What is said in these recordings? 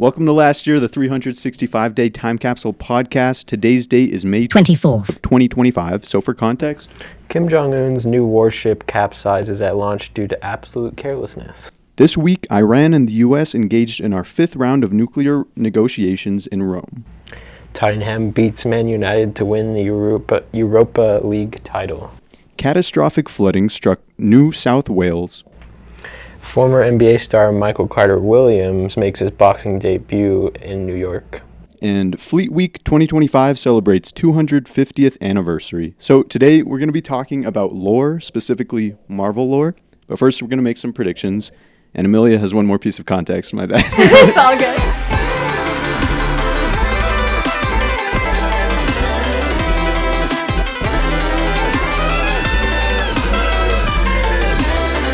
Welcome to last year, the 365-day time capsule podcast. Today's date is May 24th, 2025. So for context, Kim Jong-un's new warship capsizes at launch due to absolute carelessness. This week, Iran and the U.S. engaged in our fifth round of nuclear negotiations in Rome. Tottenham beats Man United to win the Europa League title. Catastrophic flooding struck New South Wales. Former NBA star Michael Carter-Williams makes his boxing debut in New York. And Fleet Week 2025 celebrates 250th anniversary. So today we're going to be talking about lore, specifically Marvel lore. But first we're going to make some predictions. And Amelia has one more piece of context, my bad. It's all good.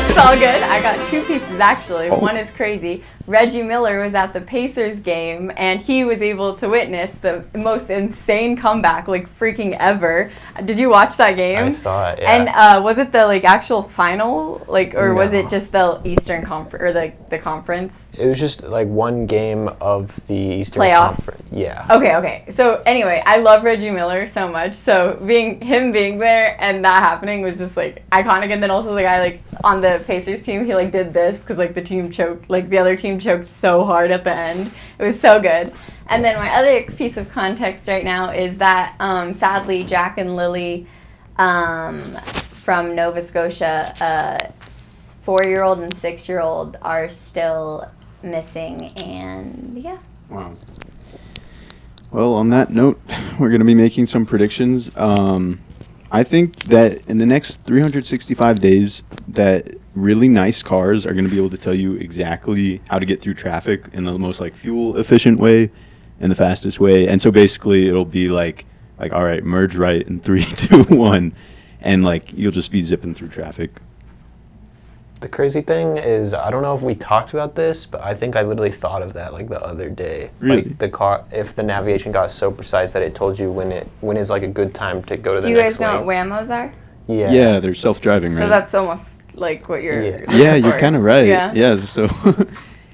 It's all good. I got two pieces actually. One is crazy. Reggie Miller was at the Pacers game and he was able to witness the most insane comeback like freaking ever. Did you watch that game? I saw it, yeah. And was it the actual final or was it just the Eastern Conference or the conference? It was just one game of the Eastern Playoffs. Conference. Yeah. Okay. So anyway, I love Reggie Miller so much. So being there and that happening was just iconic. And then also the guy on the Pacers team, he did this because the team choked, the other team choked so hard at the end. It was so good. And then my other piece of context right now is that sadly Jack and Lily from Nova Scotia, 4-year-old and 6-year-old are still missing, and yeah. Wow. Well, on that note, we're going to be making some predictions. I think that in the next 365 days, that really nice cars are going to be able to tell you exactly how to get through traffic in the most fuel efficient way and the fastest way. And so basically it'll be all right, merge right in 3, 2, 1, and you'll just be zipping through traffic. The crazy thing is, I don't know if we talked about this, but I think I literally thought of that the other day. Really? The car, if the navigation got so precise that it told you when is a good time to go to the Do you next guys know lane. what Whammos are? Yeah. Yeah, they're self-driving, right? So that's almost what you're Yeah, you're kind of right. Yeah. So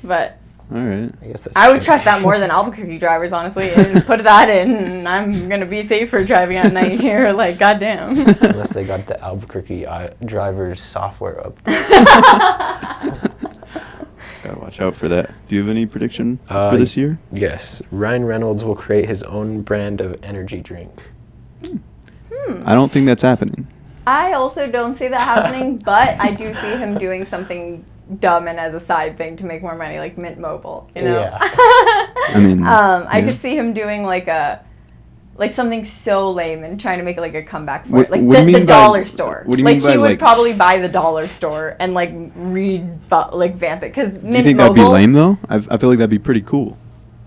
But all right. I guess that's I would true. trust that more than Albuquerque drivers, honestly, and put that in. I'm going to be safer driving at night here, goddamn. Unless they got the Albuquerque driver's software up. Gotta watch out for that. Do you have any prediction for this year? Yes. Ryan Reynolds will create his own brand of energy drink. I don't think that's happening. I also don't see that happening, but I do see him doing something dumb and as a side thing to make more money, like Mint Mobile, you know? Yeah. I mean, I could see him doing something so lame and trying to make a comeback for it. What do you The mean by- dollar store. what do you mean by, he would probably buy the dollar store and vamp it. Cause Mint do you think Mobile, that'd be lame though? I feel like that'd be pretty cool.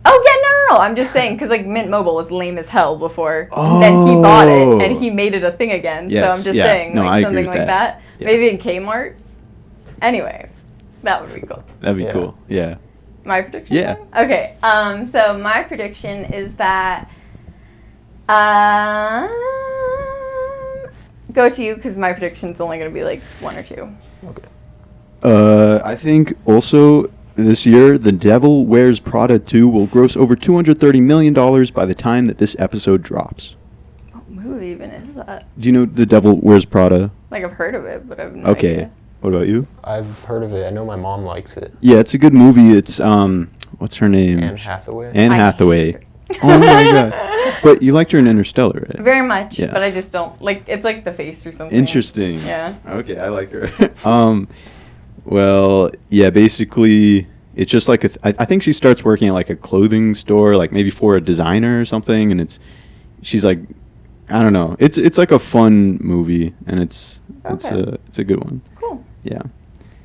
Oh yeah, no. I'm just saying because Mint Mobile was lame as hell before. Then he bought it and he made it a thing again. Yes, So I'm just yeah. saying No, I agree something with like that. that. Yeah. Maybe in Kmart. Anyway, that would be cool. That'd be Yeah. cool. Yeah. My prediction? Yeah. now? Okay. So my prediction is that go to you because my prediction's only going to be 1 or 2. Okay. I think also this year, The Devil Wears Prada 2 will gross over $230 million by the time that this episode drops. What movie even is that? Do you know The Devil Wears Prada? I've heard of it, but I've no Okay. idea. What about you? I've heard of it. I know my mom likes it. Yeah, it's a good movie. It's what's her name? Anne Hathaway. Anne I Hathaway. hate her. Oh my god! But you liked her in Interstellar, right? Very much, Yeah. but I just don't it's the face or something. Interesting. Yeah. Okay, I like her. Well, yeah, basically, it's just I think she starts working at a clothing store, maybe for a designer or something, and she's I don't know. It's a fun movie, and it's a good one. Cool. Yeah.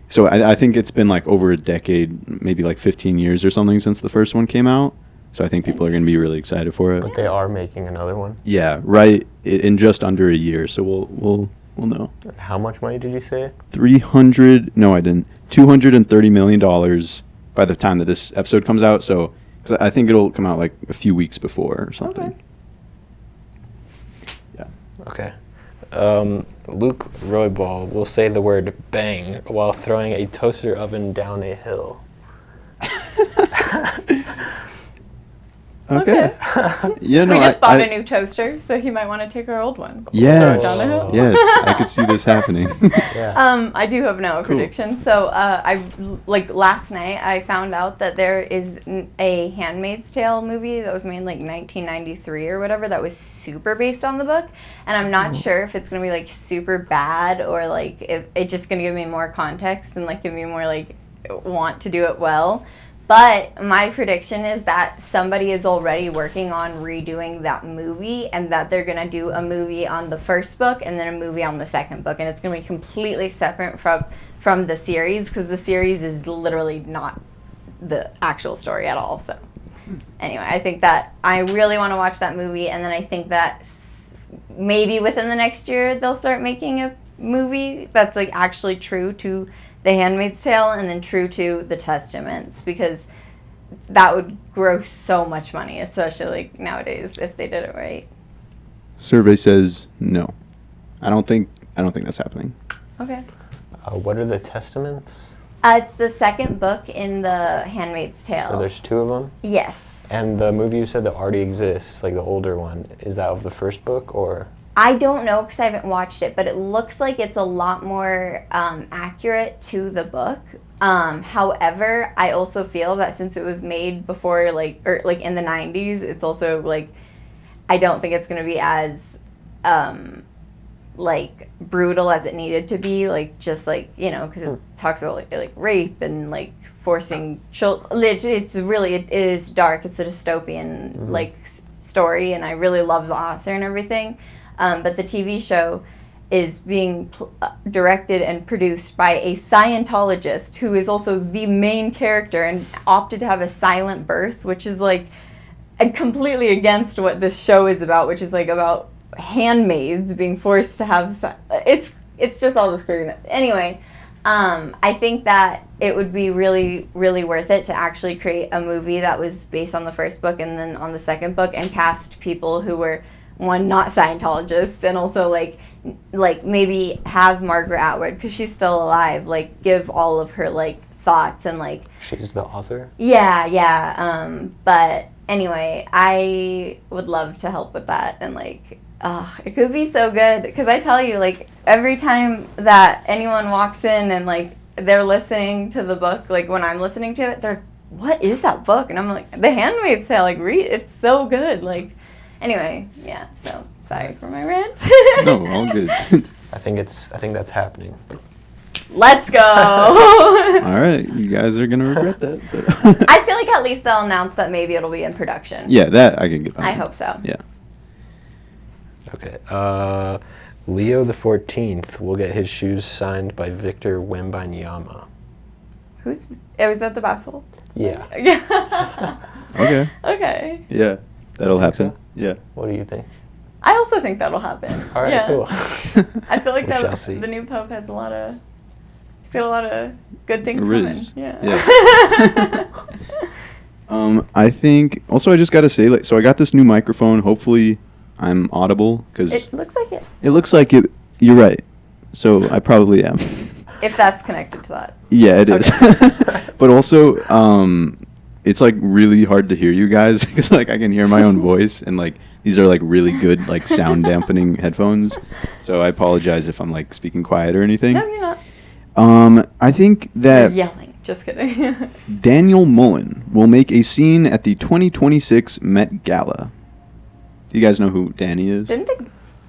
So I think it's been over a decade, maybe 15 years or something since the first one came out. So I think people are going to be really excited for it. But they are making another one. Yeah, right. In just under a year, so we'll know. How much money did you say? $230 million by the time that this episode comes out. So 'cause I think it'll come out a few weeks before or something. Okay. Yeah. Okay. Luke Roybal will say the word bang while throwing a toaster oven down a hill. Okay. Yeah, no, we just bought I- a new toaster, so he might want to take our old one. Yes. Down the hill. Yes, I could see this happening. Yeah. I do have now a Cool. prediction. So, last night I found out that there is a Handmaid's Tale movie that was made in 1993 or whatever that was super based on the book, and I'm not sure if it's gonna be super bad or if it's just gonna give me more context and give me more want to do it well. But my prediction is that somebody is already working on redoing that movie, and that they're going to do a movie on the first book and then a movie on the second book. And it's going to be completely separate from the series, because the series is literally not the actual story at all. So anyway, I think that I really want to watch that movie. And then I think that maybe within the next year, they'll start making a movie that's actually true to The Handmaid's Tale and then true to the Testaments, because that would gross so much money, especially nowadays if they did it right. Survey says no. I don't think that's happening. Okay. What are the Testaments? It's the second book in The Handmaid's Tale. So there's 2 of them? Yes. And the movie you said that already exists, the older one, is that of the first book or? I don't know because I haven't watched it, but it looks like it's a lot more accurate to the book. However, I also feel that since it was made before, in the 90s, it's also I don't think it's going to be as brutal as it needed to be. Because it talks about rape and forcing children. It is dark. It's a dystopian story, and I really love the author and everything. But the TV show is being directed and produced by a Scientologist who is also the main character and opted to have a silent birth, which is completely against what this show is about, which is about handmaids being forced to have. It's just all this craziness. Anyway, I think that it would be really, really worth it to actually create a movie that was based on the first book and then on the second book, and cast people who were, one, not Scientologists, and also maybe have Margaret Atwood, because she's still alive, give all of her thoughts and She's the author? Yeah. But anyway, I would love to help with that, and it could be so good, because I tell you, every time that anyone walks in and they're listening to the book, when I'm listening to it, they're, what is that book? And I'm The Handmaid's Tale, read, it's so good, Anyway, yeah, so sorry for my rant. No, all good. I think that's happening. Let's go. All right, you guys are gonna regret that. But I feel at least they'll announce that maybe it'll be in production. yeah, that I can get behind. I hope so. Yeah. Okay. Leo the 14th will get his shoes signed by Victor Wembanyama. Was that the basketball? Yeah. Yeah. Okay. Okay. Yeah, that'll Think so? happen. Yeah. What do you think? I also think that'll happen. All right, yeah. cool. I feel We shall see. the new Pope has he's got a lot of good things Riz. coming. Yeah. I think also I just gotta say so I got this new microphone. Hopefully, I'm audible because It looks like it. it looks like it. You're right. So I probably am. If that's connected to that. Yeah, it is. But also, it's really hard to hear you guys because I can hear my own voice, and these are really good sound dampening headphones. So I apologize if I'm speaking quiet or anything. No, you're not. I think that You're yelling. Just kidding. Daniel Mullen will make a scene at the 2026 Met Gala. Do you guys know who Danny is? Didn't they?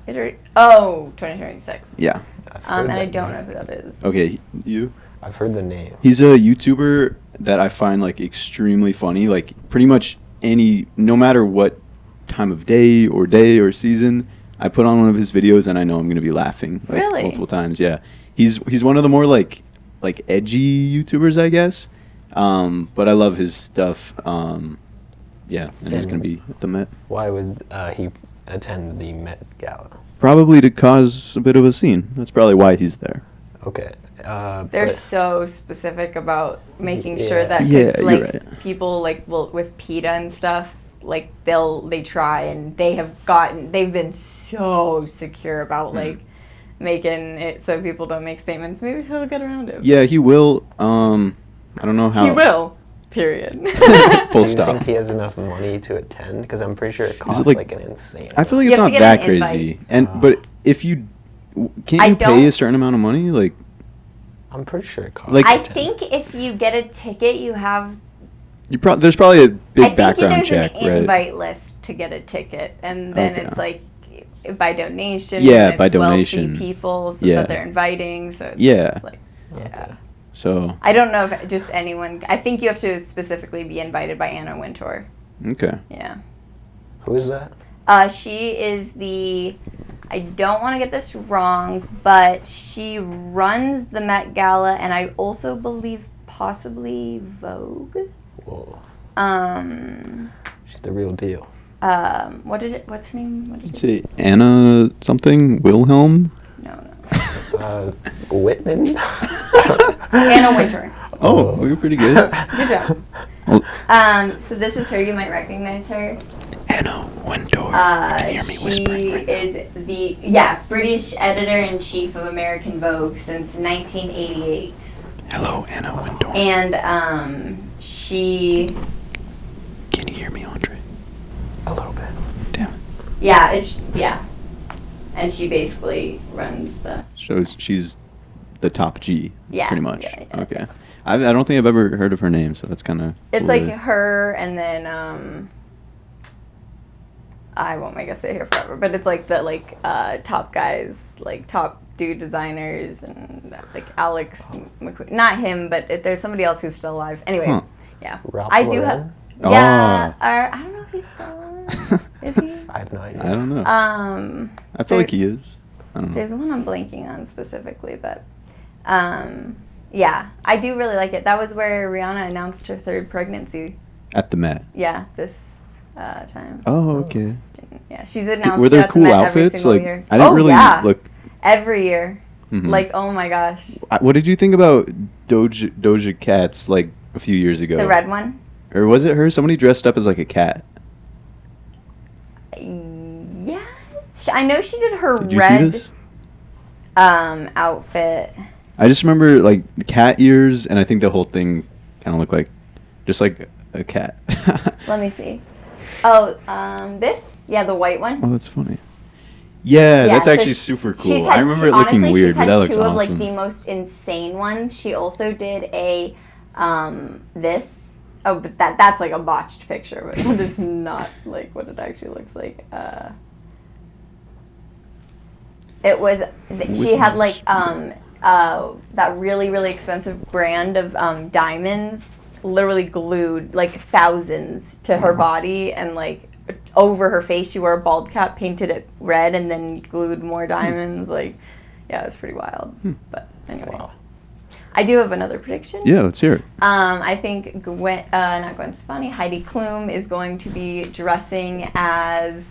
2026. Yeah. I've heard And I that don't name. know who that is. Okay, you? I've heard the name. He's a YouTuber that I find extremely funny. Pretty much no matter what time of day or season, I put on one of his videos and I know I'm gonna be laughing Really? multiple times. Yeah, he's one of the more edgy YouTubers, I guess. But I love his stuff. Yeah, and he's gonna be at the Met. Why would he attend the Met Gala? Probably to cause a bit of a scene. That's probably why he's there. Okay. They're but- so specific about making Yeah. sure that, 'cause, Yeah, you're right. people with PETA and stuff, they try, and they've been so secure about making it so people don't make statements. Maybe he'll get around it. Yeah, he will. I don't know how. He will. Period. Full Do you stop. think he has enough money to attend? Because I'm pretty sure it costs like- like an insane. I feel like You it's have to not get that an invite. crazy. And but if you can't I you don't- pay a certain amount of money? Like I'm pretty sure it costs. Like- I to attend. think if you get a ticket, you have. there's probably a I big think background there's check, an right? invite list to get a ticket, and then Okay. it's like by donation. Yeah, and by it's wealthy donation. people so Yeah. that they're inviting. So it's, Yeah. it's like yeah. Okay. So I don't know if just anyone. I think you have to specifically be invited by Anna Wintour. okay. Yeah. Who is that? She is the. I don't want to get this wrong, but she runs the Met Gala, and I also believe possibly Vogue. Whoa, She's the real deal. What's her name? What did Let's see, Anna something Wilhelm. No. Whitman. Anna Wintour. Oh, we were pretty good. Good job. Well, So this is her. You might recognize her. Anna Wintour. You can hear me She whispering right now. is the British editor-in-chief of American Vogue since 1988. Hello, Anna Wintour. And she, Can you hear me, Andre? A little bit. Damn it. And she basically runs the. So she's the top G. Yeah, Pretty much. yeah. Okay. I don't think I've ever heard of her name, so that's kind of. It's like her, and then I won't make us sit here forever, but it's like the top guys, like top dude designers, and like Alex McQueen. Not him, but there's somebody else who's still alive. Anyway, Huh. yeah. Ralph I do Lauren? have. Oh. Yeah, or I don't know if he's still alive. Is he? I have no idea. I don't know. I feel there- like he is. I don't know. There's one I'm blanking on specifically, but yeah, I do really like it. That was where Rihanna announced her third pregnancy. At the Met. Yeah, this time. Oh, okay. Yeah, she's announced Were it there at the cool Met every outfits? single Like year. I didn't Oh, really yeah. look. Every year. Mhm. Like, oh my gosh. What did you think about Doja Cat's like a few years ago? The red one? Or was it her? Somebody dressed up as like a cat. Yeah. I know she did her Did you see red this? outfit. I just remember like the cat ears, and I think the whole thing kind of looked like just like a cat. Let me see. Oh, this? Yeah, the white one. Oh, that's funny. Yeah, that's so actually sh- super she's cool. had I remember two- it looking honestly, weird, she's but had that looks two of like awesome. the most insane ones. She also did a this. Oh, but that's like a botched picture, but that is not like what it actually looks like. It was she had like that really expensive brand of diamonds literally glued like thousands to her body, and like over her face she wore a bald cap, painted it red, and then glued more diamonds. Like, yeah, it was pretty wild. But anyway, Wow. I do have another prediction. Yeah, let's hear it. I think not Gwen Stefani, Heidi Klum is going to be dressing as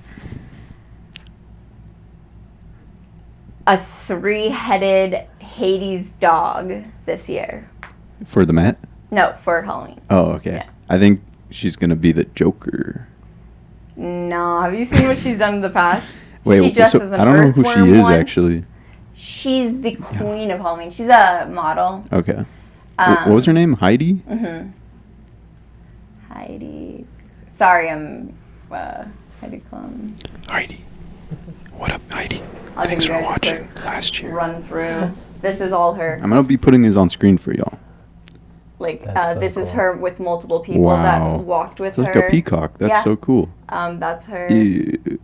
a 3-headed Hades dog this year. For the Met? No, for Halloween. Oh, okay. Yeah. I think she's gonna be the Joker. No, have you seen what she's done in the past? Wait, she dressed so as an I don't know who she earthworm is once. actually. She's the queen of Halloween. She's a model. Okay. What was her name? Heidi? Mm-hmm. Heidi. Sorry, I'm Heidi Klum. Heidi. What up, Heidi? I'll give you guys a quick last run through. This is all her. I'm gonna be putting these on screen for y'all. Like That's so this is cool. her with multiple people Wow. that walked with It's her. like a peacock. That's Yeah. so cool. That's her. Ew.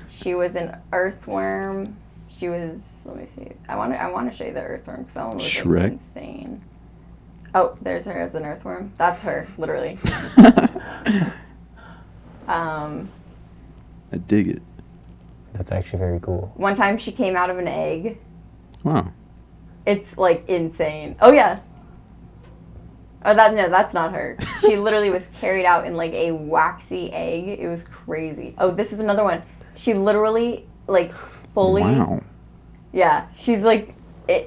She was an earthworm. She was. Let me see. I want to show you the earthworm because that one was like, Shrek? insane. Oh, there's her as an earthworm. That's her, literally. I dig it. That's actually very cool. One time she came out of an egg. Wow. It's like insane. Oh yeah. Oh that's not her. She literally was carried out in like a waxy egg. It was crazy. Oh, this is another one. She literally like fully. Wow. Yeah, she's like.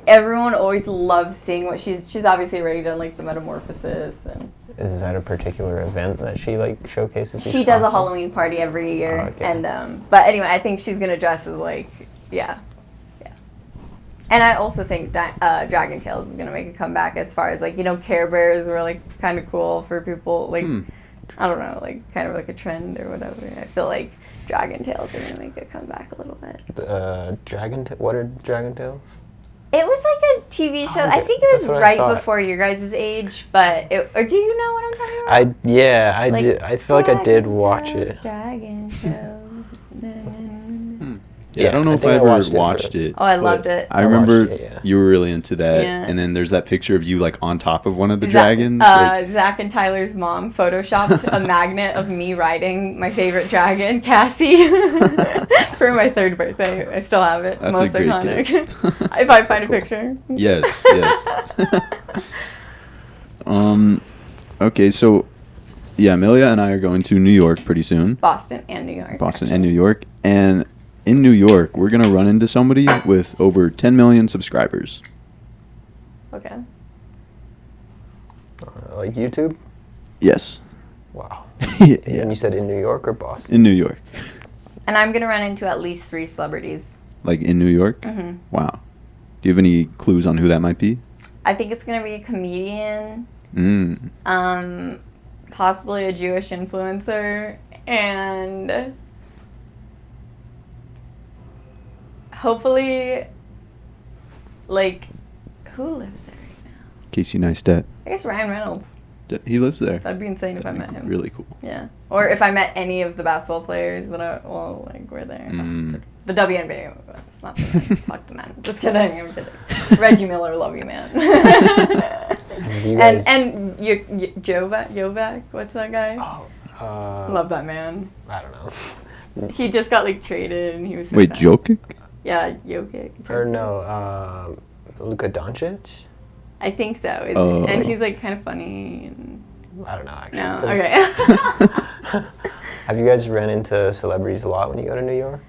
Everyone always loves seeing what she's obviously already done like the metamorphosis, and Is that a particular event that she like showcases? these she does a costumes? Halloween party every year. Oh, okay. And but anyway, I think she's gonna dress as like yeah. And I also think Dragon Tales is gonna make a comeback as far as like, you know, Care Bears were like kind of cool for people like I don't know, like kind of like a trend or whatever. I feel like Dragon Tales are gonna make a comeback a little bit. What are Dragon Tales? It was like a TV show. I think it was right before your guys' age, but or do you know what I'm talking about? I did. I feel like I did watch it. Dragon Tales. Yeah, I don't know if I ever watched it. Oh, I loved it. I remember watched it, you were really into that. Yeah. And then there's that picture of you like on top of one of the dragons. Zach and Tyler's mom photoshopped a magnet of me riding my favorite dragon, Cassie, for my 3rd birthday. I still have it. That's Most a great iconic. gift. If I find a picture. Yes, yes. Okay, so yeah, Amelia and I are going to New York pretty soon. Boston and New York. And New York. And in New York, we're going to run into somebody with over 10 million subscribers. Okay. Like YouTube? Yes. Wow. Yeah. And you said in New York or Boston? In New York. And I'm going to run into at least 3 celebrities. Like in New York? Mm-hmm. Wow. Do you have any clues on who that might be? I think it's going to be a comedian. Mm. Possibly a Jewish influencer. And hopefully, like, who lives there right now? Casey Neistat. I guess Ryan Reynolds. He lives there. That'd be insane if I met him. Really cool. Yeah. Or if I met any of the basketball players that were there. The WNBA. It's not the men. Fuck the men. Just kidding. I'm kidding. Reggie Miller, love you, man. and Jovac, what's that guy? Love that man. I don't know. He just got like traded and he was so Wait, sad. Jokic? Yeah, Jokic. Or no, Luka Doncic? I think so. And he's like kind of funny. And I don't know, actually. no, okay. Have you guys ran into celebrities a lot when you go to New York?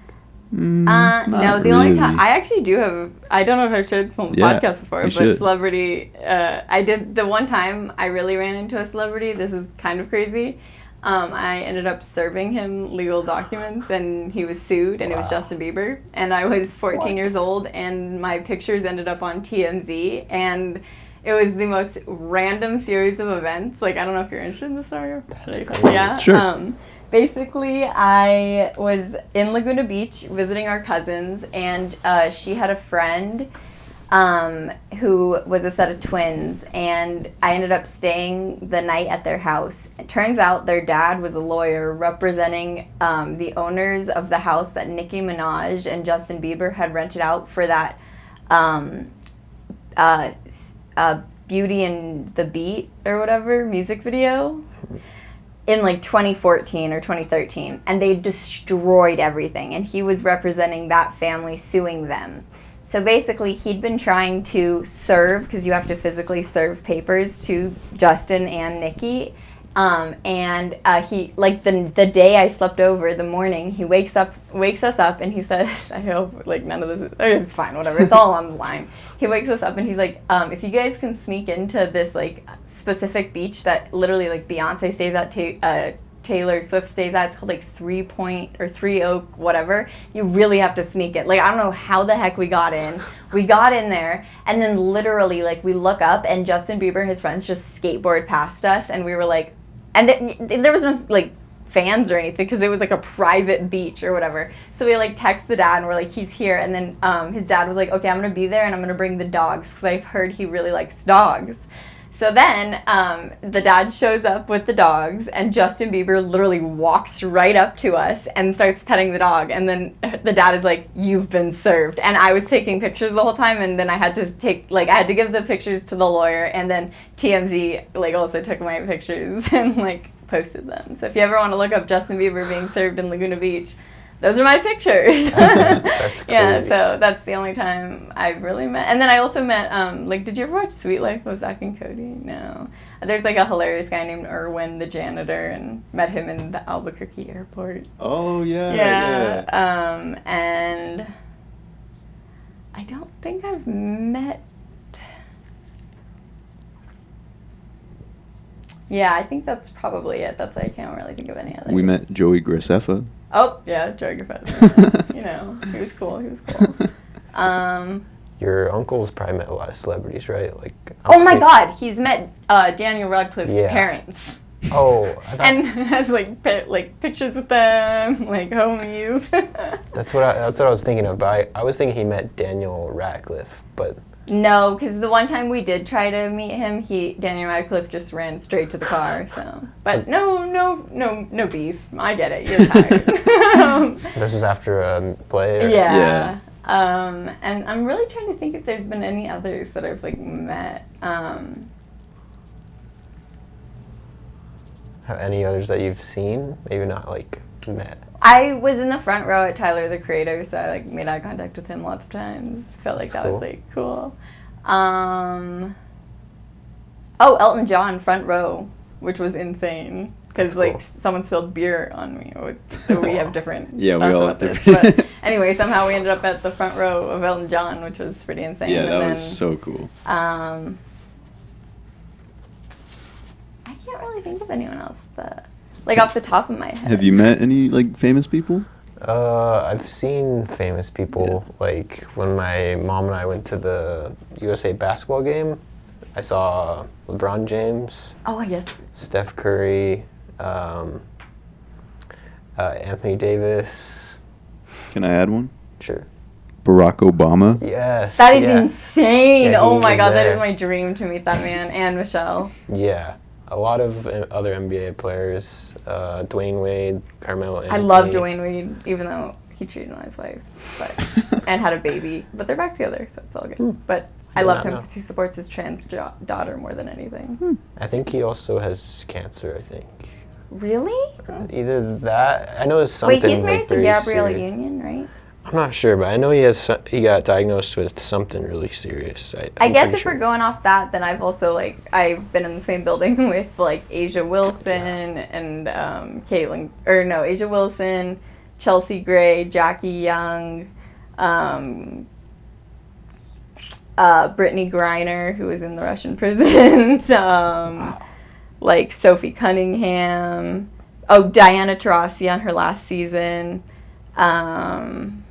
No, the only time I actually do have. I don't know if I've shared this on the podcast before, but should. celebrity. I did the one time I really ran into a celebrity. This is kind of crazy. I ended up serving him legal documents, and he was sued, and it was Justin Bieber. And I was 14 years old, and my pictures ended up on TMZ, and it was the most random series of events. Like, I don't know if you're interested in the story. Yeah. Sure. Basically, I was in Laguna Beach visiting our cousins, and she had a friend who was a set of twins, and I ended up staying the night at their house. It turns out their dad was a lawyer representing the owners of the house that Nicki Minaj and Justin Bieber had rented out for that Beauty and the Beat or whatever music video in like 2014 or 2013, and they destroyed everything, and he was representing that family suing them. So basically, he'd been trying to serve, because you have to physically serve papers to Justin and Nikki. And he, like the day I slept over, the morning, he wakes us up, and he says, I hope like none of this is, it's fine, whatever, it's all on the line. He wakes us up and he's like, if you guys can sneak into this like specific beach that literally like Beyonce stays at, Taylor Swift stays at, it's called like 3 Point or 3 Oak, whatever. You really have to sneak it. Like, I don't know how the heck we got in. We got in there, and then literally, like, we look up, and Justin Bieber and his friends just skateboard past us, and we were like, and there was no, like, fans or anything, because it was like a private beach or whatever. So we like text the dad, and we're like, he's here, and then his dad was like, okay, I'm gonna be there, and I'm gonna bring the dogs, because I've heard he really likes dogs. So then the dad shows up with the dogs, and Justin Bieber literally walks right up to us and starts petting the dog. And then the dad is like, you've been served. And I was taking pictures the whole time, and then I had to give the pictures to the lawyer, and then TMZ like also took my pictures and like posted them. So if you ever want to look up Justin Bieber being served in Laguna Beach, those are my pictures. That's crazy. Yeah, so that's the only time I've really met. And then I also met, like, did you ever watch Sweet Life of Zach and Cody? No. There's, like, a hilarious guy named Erwin, the janitor, and met him in the Albuquerque airport. Oh, yeah. And I don't think I've met... Yeah, I think that's probably it. I can't really think of any other. We met Joey Graceffa. Oh, yeah, Joey Graceffa. You know, he was cool. Your uncle's probably met a lot of celebrities, right? Like. Oh my God, he's met Daniel Radcliffe's Yeah. parents. Oh, I thought, And has like pictures with them, like homies. that's what I was thinking of. But I was thinking he met Daniel Radcliffe, but No, because the one time we did try to meet him, Daniel Radcliffe just ran straight to the car. So, but no beef. I get it. You're tired. this was after a play. Or? Yeah. And I'm really trying to think if there's been any others that I've like met. Any others that you've seen? Maybe not like met. I was in the front row at Tyler the Creator, so I like made eye contact with him lots of times. Felt like That's that cool. was like cool. Oh, Elton John front row, which was insane because That's like cool. someone spilled beer on me. So we have different. Yeah, we thoughts all about have this. different- But anyway, somehow we ended up at the front row of Elton John, which was pretty insane. Yeah, And that then, was so cool. I can't really think of anyone else that, like off the top of my head. Have you met any like famous people? I've seen famous people. Like when my mom and I went to the USA basketball game, I saw LeBron James, Oh yes. Steph Curry, Anthony Davis. Can I add one? Sure. Barack Obama. Yes. That is yeah. insane. Yeah, Oh he my was God, that there. is my dream to meet that man and Michelle. Yeah. A lot of other NBA players, Dwayne Wade, Carmelo Anthony. I love Dwayne Wade, even though he cheated on his wife, but and had a baby. But they're back together, so it's all good. But I Did love not him know. because he supports his trans daughter more than anything. I think he also has cancer, I think. Really? Either that, I know it's something Wait, he's like, married to very Gabrielle serious. Union, right? I'm not sure, but I know he got diagnosed with something really serious. I I'm guess pretty if sure. we're going off that, then I've also I've been in the same building with like Asia Wilson and Asia Wilson, Chelsea Gray, Jackie Young, Brittany Griner, who was in the Russian prisons, like Sophie Cunningham, Diana Taurasi on her last season, and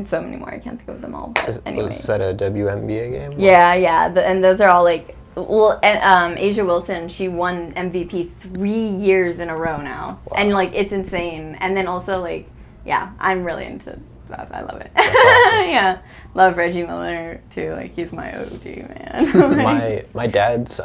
so many more. I can't think of them all, but anyway. Was that a WNBA game? Yeah, and those are all like, well, and, Asia Wilson, she won MVP 3 years in a row now, Wow. and like it's insane. And then also like, yeah, I'm really into that. I love it. awesome. Yeah, love Reggie Miller too. Like he's my OG man. My dad's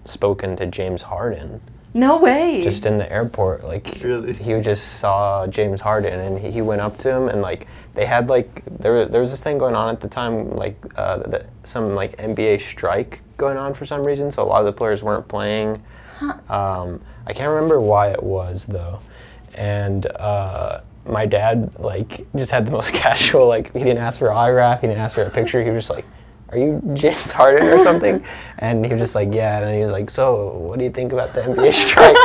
spoken to James Harden No way. just in the airport. Like Really? he just saw James Harden and he went up to him and like they had like there was this thing going on at the time like some like NBA strike going on for some reason, so a lot of the players weren't playing. I can't remember why it was though, and my dad like just had the most casual, like he didn't ask for an autograph, he didn't ask for a picture, he was just like, "Are you James Harden or something?" And he was just like, "Yeah," and then he was like, "So what do you think about the NBA strike?"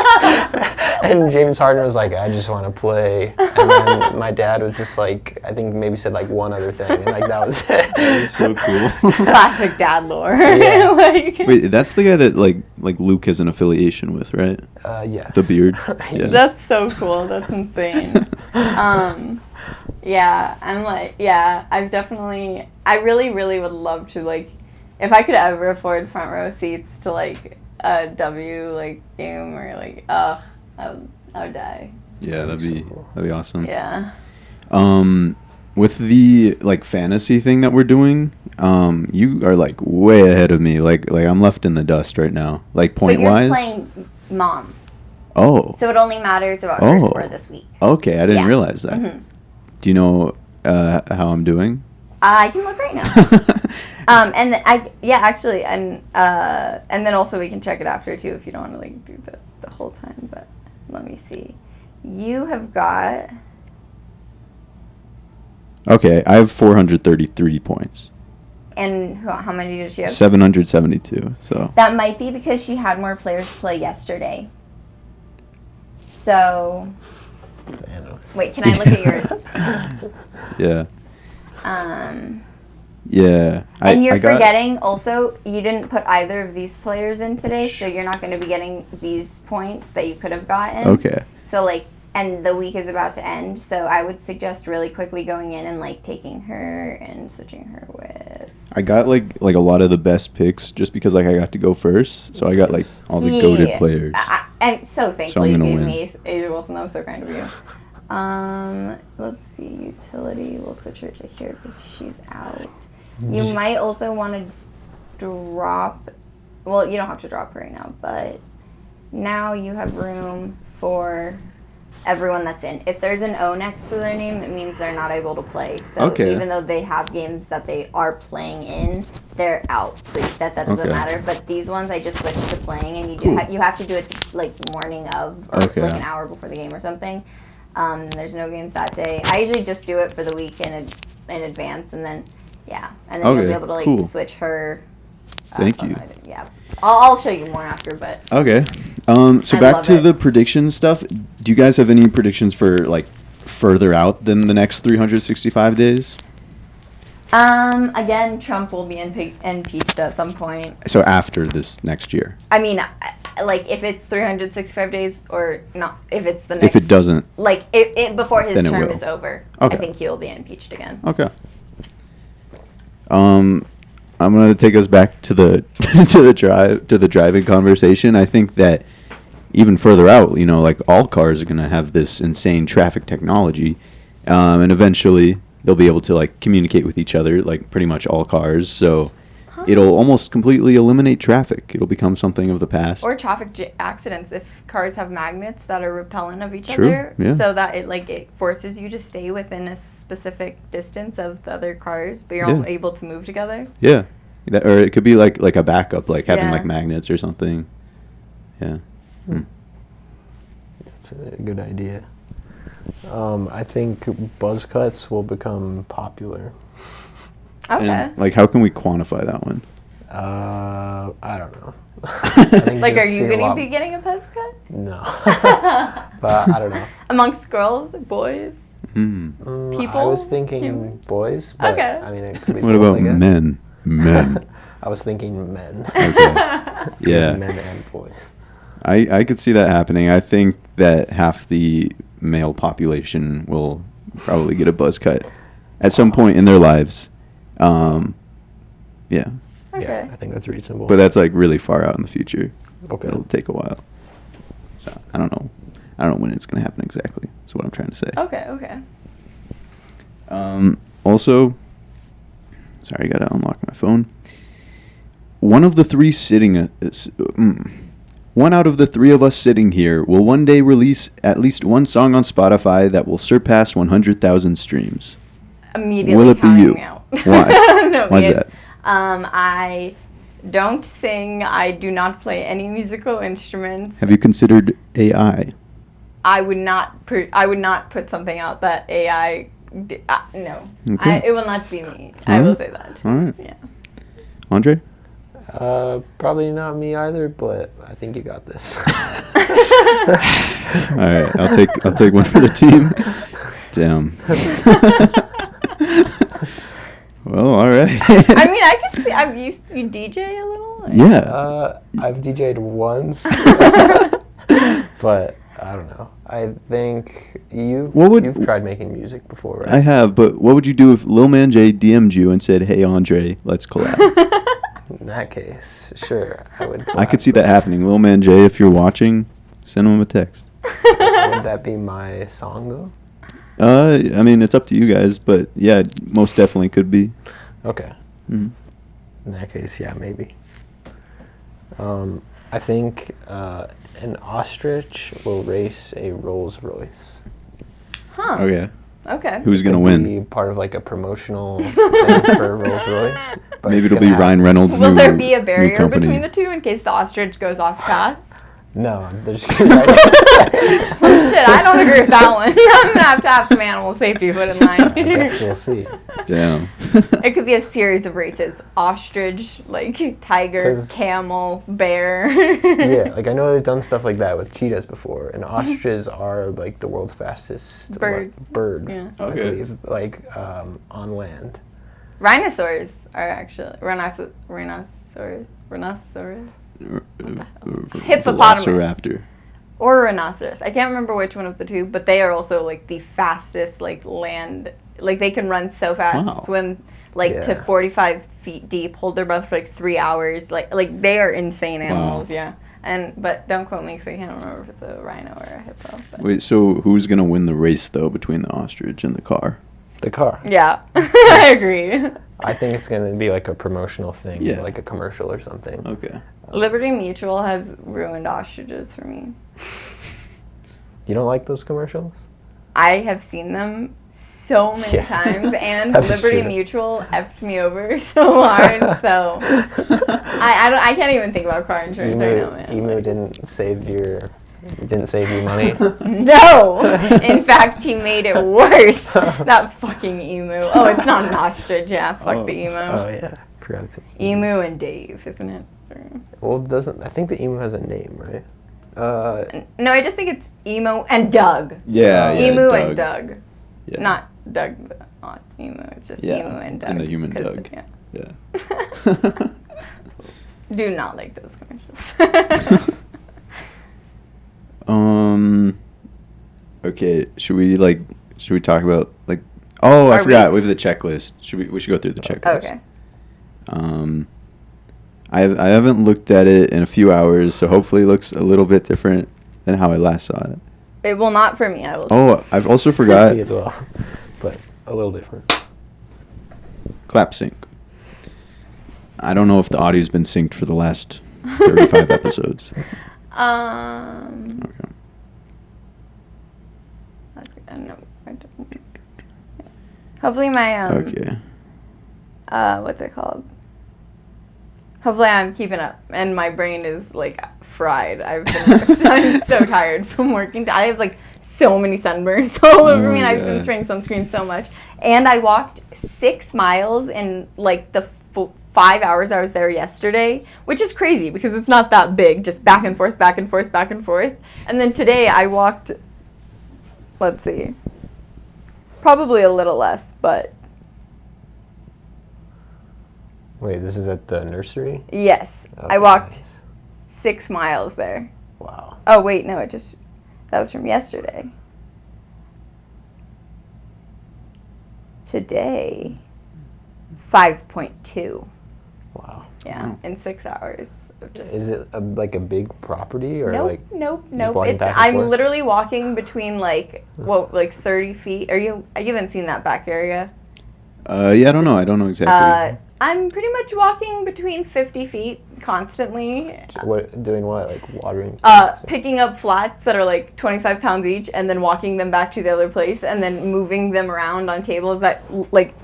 And James Harden was like, "I just want to play." And then my dad was just like, I think maybe said like one other thing, and like that was it. That is so cool. Classic dad lore. Yeah. Like, Wait, that's the guy that like Luke has an affiliation with, right? Yes. The beard. Yeah. that's so cool. That's insane. Yeah, I'm like, yeah, I really, really would love to, like, if I could ever afford front row seats to, like, a W, like, game or, like, I would die. Yeah, that'd be awesome. Yeah. With the like fantasy thing that we're doing, you are like way ahead of me. Like I'm left in the dust right now. Like point But you're wise. playing mom, Oh. so it only matters about her Oh. score this week. Okay, I didn't Yeah. realize that. Mhm. Do you know how I'm doing? I can look right now. And actually, and then also we can check it after too if you don't want to like do the whole time. But let me see. You have got Okay, I have 433 points. and how many did she have? 772. So That might be because she had more players play yesterday. So Thanos. wait, can I look at yours? yeah, Um, yeah. and you're I got, forgetting also you didn't put either of these players in today, so you're not going to be getting these points that you could have gotten. Okay. So like and the week is about to end, so I would suggest really quickly going in and like taking her and switching her with. I got like a lot of the best picks just because like I got to go first, so I got like all the goated players. I'm so thankful you gonna gave win. me Asia Wilson. That was so kind of you. Let's see, utility. We'll switch her to here because she's out. You might also want to drop. Well, you don't have to drop her right now, but now you have room for everyone that's in. If there's an O next to their name, it means they're not able to play. So Okay. even though they have games that they are playing in, they're out. So that doesn't Okay. matter. But these ones I just switched to playing, and you do Cool. you have to do it like morning of, or Okay. like an hour before the game or something. There's no games that day. I usually just do it for the week in advance, and then and then you'll Okay, be able to like cool. switch her. Thank you. Yeah, I'll show you more after, but. Okay. So I back love to it. the prediction stuff. Do you guys have any predictions for like further out than the next 365 days? Again, Trump will be impeached at some point. So after this next year. I mean, like if it's 365 days or not, if it's the next. If it doesn't. Like it before his Then it term will. is over, Okay. I think he'll be impeached again. Okay. I'm gonna take us back to the to the driving conversation. I think that even further out, you know, like all cars are gonna have this insane traffic technology, and eventually they'll be able to like communicate with each other, like pretty much all cars. So it'll almost completely eliminate traffic. It'll become something of the past. Or traffic accidents if cars have magnets that are repellent of each True, other, yeah. so that it forces you to stay within a specific distance of the other cars, but you're Yeah. all able to move together. Yeah, or it could be like a backup, like having Yeah. like magnets or something. Yeah. Hmm. That's a good idea. I think buzz cuts will become popular. Okay. And like, how can we quantify that one? I don't know. I think Like, you'll are see you a going to lot- be getting a buzz cut? No. But I don't know. Amongst girls, boys? Hmm. I People? was thinking Humans? boys, but Okay. I mean, it could be What both, about I guess. men? Men. I was thinking men. Okay. Because Yeah. Men and boys. I could see that happening. I think that half the male population will probably get a buzz cut at some point in their lives. Yeah. Okay. Yeah, I think that's reasonable. But that's like really far out in the future. okay. It'll take a while. So I don't know. I don't know when it's gonna happen exactly. That's what I'm trying to say. Okay. Also, sorry, I gotta unlock my phone. One out of the three of us sitting here will one day release at least one song on Spotify that will surpass 100,000 streams. Immediately Will it be counting you? me out. Why? No, Why is it's- that? I don't sing. I do not play any musical instruments. Have you considered AI? I would not put something out that AI. No, Okay. it will not be me. I Alright. will say that. All right, Yeah. Andre. Probably not me either, but I think you got this. All right, I'll take one for the team. Damn. Well, all right. I mean, I can see. I'm used. You DJ a little. Yeah. I've DJ'd once, but I don't know. I think you've tried making music before, right? I have, but what would you do if Lil Man J DM'd you and said, "Hey Andre, let's collab"? In that case, sure, I would. I could see that happening. Lil Man J, if you're watching, send him a text. Would that be my song though? I mean, it's up to you guys, but yeah, most definitely could be. Okay. Mhm. In that case, yeah, maybe. I think an ostrich will race a Rolls Royce. Huh. Okay. Okay. Who's gonna Could win? Be part of like a promotional thing for Rolls Royce. but Maybe it's it'll be gonna Ryan happen. Reynolds' Will new there be a new barrier company. between the two in case the ostrich goes off path? No, they're just gonna ride Shit, I don't agree with that one. I'm gonna have some animal safety put in line. I guess we'll see. Damn. It could be a series of races: ostrich, like tiger, 'Cause- camel, bear. Yeah, like I know they've done stuff like that with cheetahs before, and ostriches are like the world's fastest bird. Yeah. I Okay. believe, like on land. Rhinosaurs are actually rhinoceros. Hippopotamus. Velociraptor. or rhinoceros. I can't remember which one of the two, but they are also like the fastest like land. Like they can run so fast, Wow. swim like to 45 feet deep, hold their breath for like 3 hours. Like they are insane animals. Wow. Yeah. But don't quote me because I can't remember if it's a rhino or a hippo. But. Wait, so who's gonna win the race though between the ostrich and the car? The car. Yeah, I agree. I think it's going to be like a promotional thing, Yeah. like a commercial or something. Okay. Liberty Mutual has ruined ostriches for me. You don't like those commercials? I have seen them so many Yeah. times, and That is Liberty true. Mutual effed me over so hard. So I can't even think about car insurance right now, man. Emu didn't save you money. No, in fact, he made it worse. That fucking emu. Oh, it's not an ostrich. Yeah, fuck the emu. Oh yeah, forgot to. Emu and Dave, isn't it? Well, I think the emu has a name, right? No, I just think it's emo and Doug. Yeah, yeah. Emu and Doug. Yeah. Not Doug the emu. It's just Yeah, emu and Doug. and the human 'cause Doug. Yeah. Yeah. Do not like those commercials. Okay. Should we talk about like? Oh, I Our forgot. We weeks? have the checklist. We should go through the checklist. Okay. I haven't looked at it in a few hours, so hopefully it looks a little bit different than how I last saw it. It will not for me. I will. Oh, I've also forgot Me as well, but a little different. clap sync. I don't know if the audio's been synced for the last 35 episodes. Okay. That's good. No, I don't. Hopefully my Okay. what's it called? Hopefully I'm keeping up, and my brain is like fried. I'm so tired from working. I have like so many sunburns all over me, and I've been yeah. spraying sunscreen so much. And I walked 6 miles in like the 5 hours I was there yesterday, which is crazy because it's not that big, just back and forth, back and forth, back and forth. And then today I walked, let's see, probably a little less, but Wait, this is at the nursery? yes, I Okay, walked nice. 6 miles there. Wow. Oh, wait, no, that was from yesterday. Today, 5.2. Wow. Yeah, Wow. in 6 hours. Of just Is it like a big property or nope, like? nope. walking It's back and I'm forth? literally walking between like 30 feet. You haven't seen that back area? Yeah, I don't know. I don't know exactly. I'm pretty much walking between 50 feet constantly. Doing what? Like watering plants or- Picking up flats that are like 25 pounds each and then walking them back to the other place and then moving them around on tables that like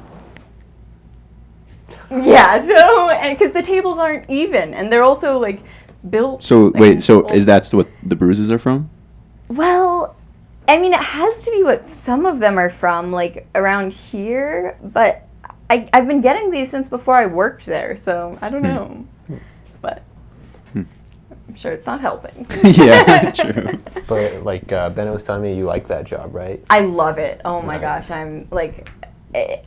yeah, so and because the tables aren't even and they're also like built So like, wait, so old- is that what the bruises are from? well, I mean, it has to be what some of them are from, like around here, but I've been getting these since before I worked there, so I don't know. But I'm sure it's not helping. Yeah, true. But like Ben was telling me, you like that job, right? I love it. Oh my Nice. gosh,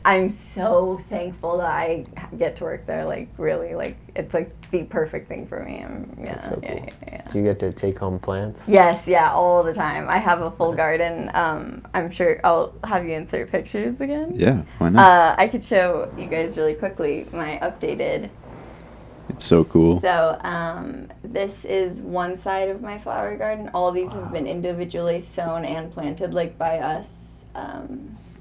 I'm so thankful that I get to work there. Like really, like it's like the perfect thing for me. That's so cool. Yeah. Do you get to take home plants? Yes, yeah, all the time. I have a full garden. I'm sure I'll have you insert pictures again. Yeah, why not? I could show you guys really quickly my updated. It's so cool. So this is one side of my flower garden. All these have been individually sown and planted like by us.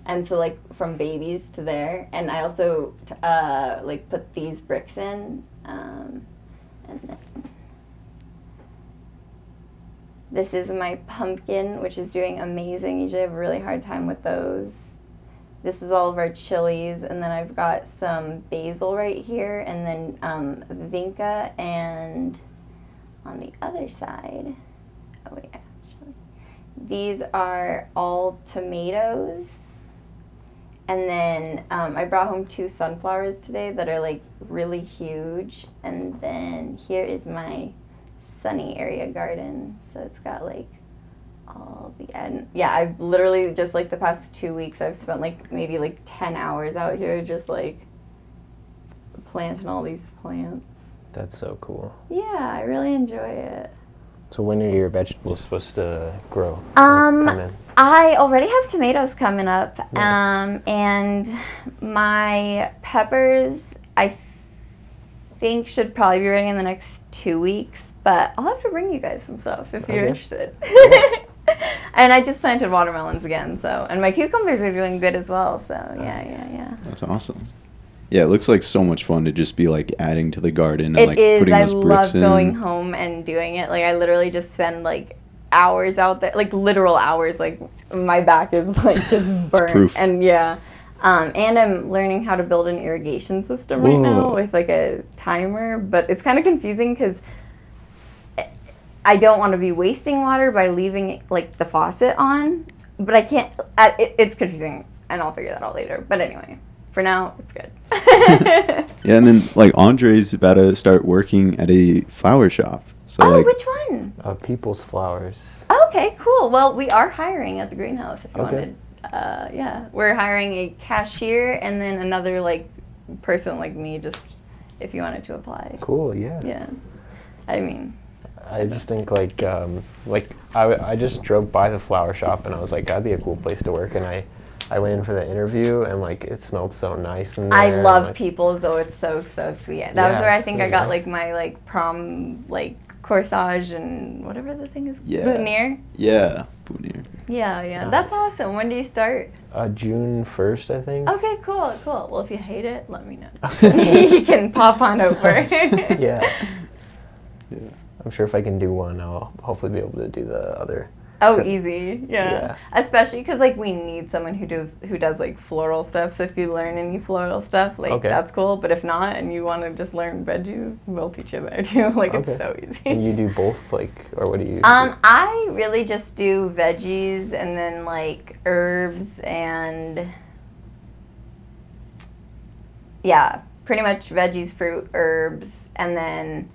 And so like from babies to there. And I also like put these bricks in. And then this is my pumpkin, which is doing amazing. Usually I have a really hard time with those. This is all of our chilies, and then I've got some basil right here, and then vinca, and on the other side, oh wait, actually, these are all tomatoes. And then I brought home 2 sunflowers today that are like really huge. And then here is my sunny area garden. So it's got like all the, and yeah, I've literally just like the past 2 weeks, I've spent like maybe like 10 hours out here just like planting all these plants. That's so cool. Yeah, I really enjoy it. So when are your vegetables supposed to grow? or come in? I already have tomatoes coming up, Nice. and my peppers I think should probably be ready in the next 2 weeks. But I'll have to bring you guys some stuff if you're Okay. interested. And I just planted watermelons again, so and my cucumbers are doing good as well. So yeah. That's awesome. Yeah, it looks like so much fun to just be like adding to the garden and It like is. putting I those bricks love in. going home and doing it. Like I literally just spend like hours out there, like literal hours. Like my back is like just burnt. proof. And yeah, and I'm learning how to build an irrigation system right now Whoa. with like a timer. But it's kind of confusing because I don't want to be wasting water by leaving like the faucet on. But I can't. It's confusing, and I'll figure that out later. But anyway. For now, it's good. Yeah, and then like Andre's about to start working at a flower shop. So Oh, like which one? People's Flowers. Okay, cool. Well, we are hiring at the greenhouse if you Okay. wanted. Yeah, we're hiring a cashier and then another like person like me, just if you wanted to apply. Cool, yeah. Yeah, I mean, I just think like I just drove by the flower shop and I was like, that'd be a cool place to work. And I went in for the interview and like it smelled so nice in there. I and, love like, people, so it's so sweet. That Yeah, was where I it's think really I got nice. like my like prom like corsage and whatever the thing is. Yeah. Boutonniere. yeah, boutonniere. Yeah. Nice. That's awesome. When do you start? June 1st, I think. Okay, cool. Well, if you hate it, let me know. You can pop on over. Yeah. Yeah. I'm sure if I can do one, I'll hopefully be able to do the other. Oh, easy. Yeah. Yeah. Especially because like we need someone who does like floral stuff. So if you learn any floral stuff, like Okay. that's cool. But if not, and you want to just learn veggies, we'll teach you there too. Like Okay. it's so And easy. you do both, like, or what do you? I really just do veggies and then like herbs and yeah, pretty much veggies, fruit, herbs, and then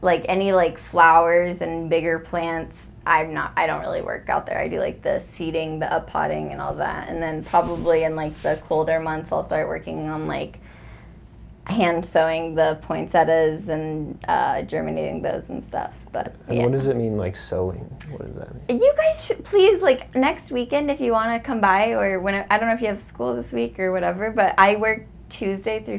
like any like flowers and bigger plants. I don't really work out there. I do like the seeding, the uppotting and all that. And then probably in like the colder months I'll start working on like hand sewing the poinsettias and germinating those and stuff. But And yeah. what does it mean, like sewing? What does that mean? You guys should please, like, next weekend if you want to come by, or when I don't know if you have school this week or whatever, but I work Tuesday through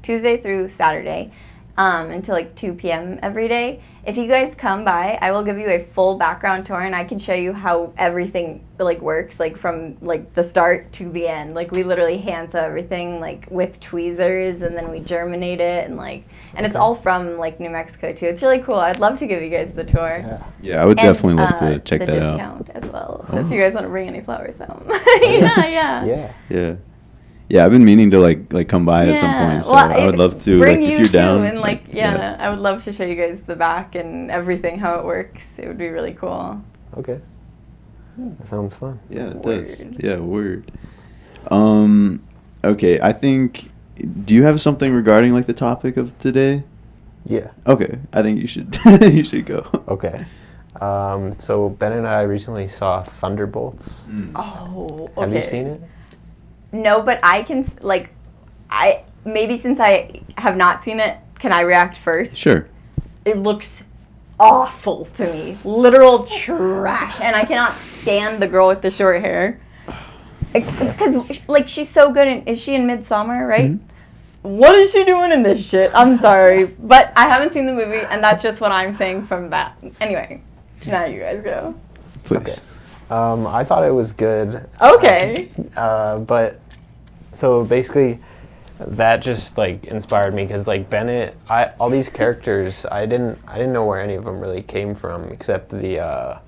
Tuesday through Saturday until like 2 p.m. every day. If you guys come by, I will give you a full background tour and I can show you how everything like works, like from like the start to the end. Like we literally hand sew everything like with tweezers and then we germinate it and like and it's Okay. all from like New Mexico too. It's really cool. I'd love to give you guys the tour. Yeah. Yeah, I would And, definitely love to check the that out. discount as well. So Oh. if you guys want to bring any flowers home. yeah. Yeah. Yeah. Yeah, I've been meaning to like come by at some point, so Well, I would love to bring like you if you're too, down. and like I would love to show you guys the back and everything how it works. It would be really cool. Okay. That sounds fun. Yeah, it does. Word. Yeah, word. Okay, I think. Do you have something regarding like the topic of today? Yeah. Okay, I think you should you should go. Okay. So Ben and I recently saw Thunderbolts. Oh, okay. Have you seen it? No, but I can maybe since I have not seen it, can I react first? Sure. It looks awful to me. Literal trash. And I cannot stand the girl with the short hair. Because, like, she's so good in... Is she in Midsummer, right? Mhm. What is she doing in this shit? I'm sorry. But I haven't seen the movie, and that's just what I'm saying from that. Anyway, now you guys go. Please. Okay. I thought it was good. Okay. But so basically, that just like inspired me because like Bennett, all these characters, I didn't know where any of them really came from except the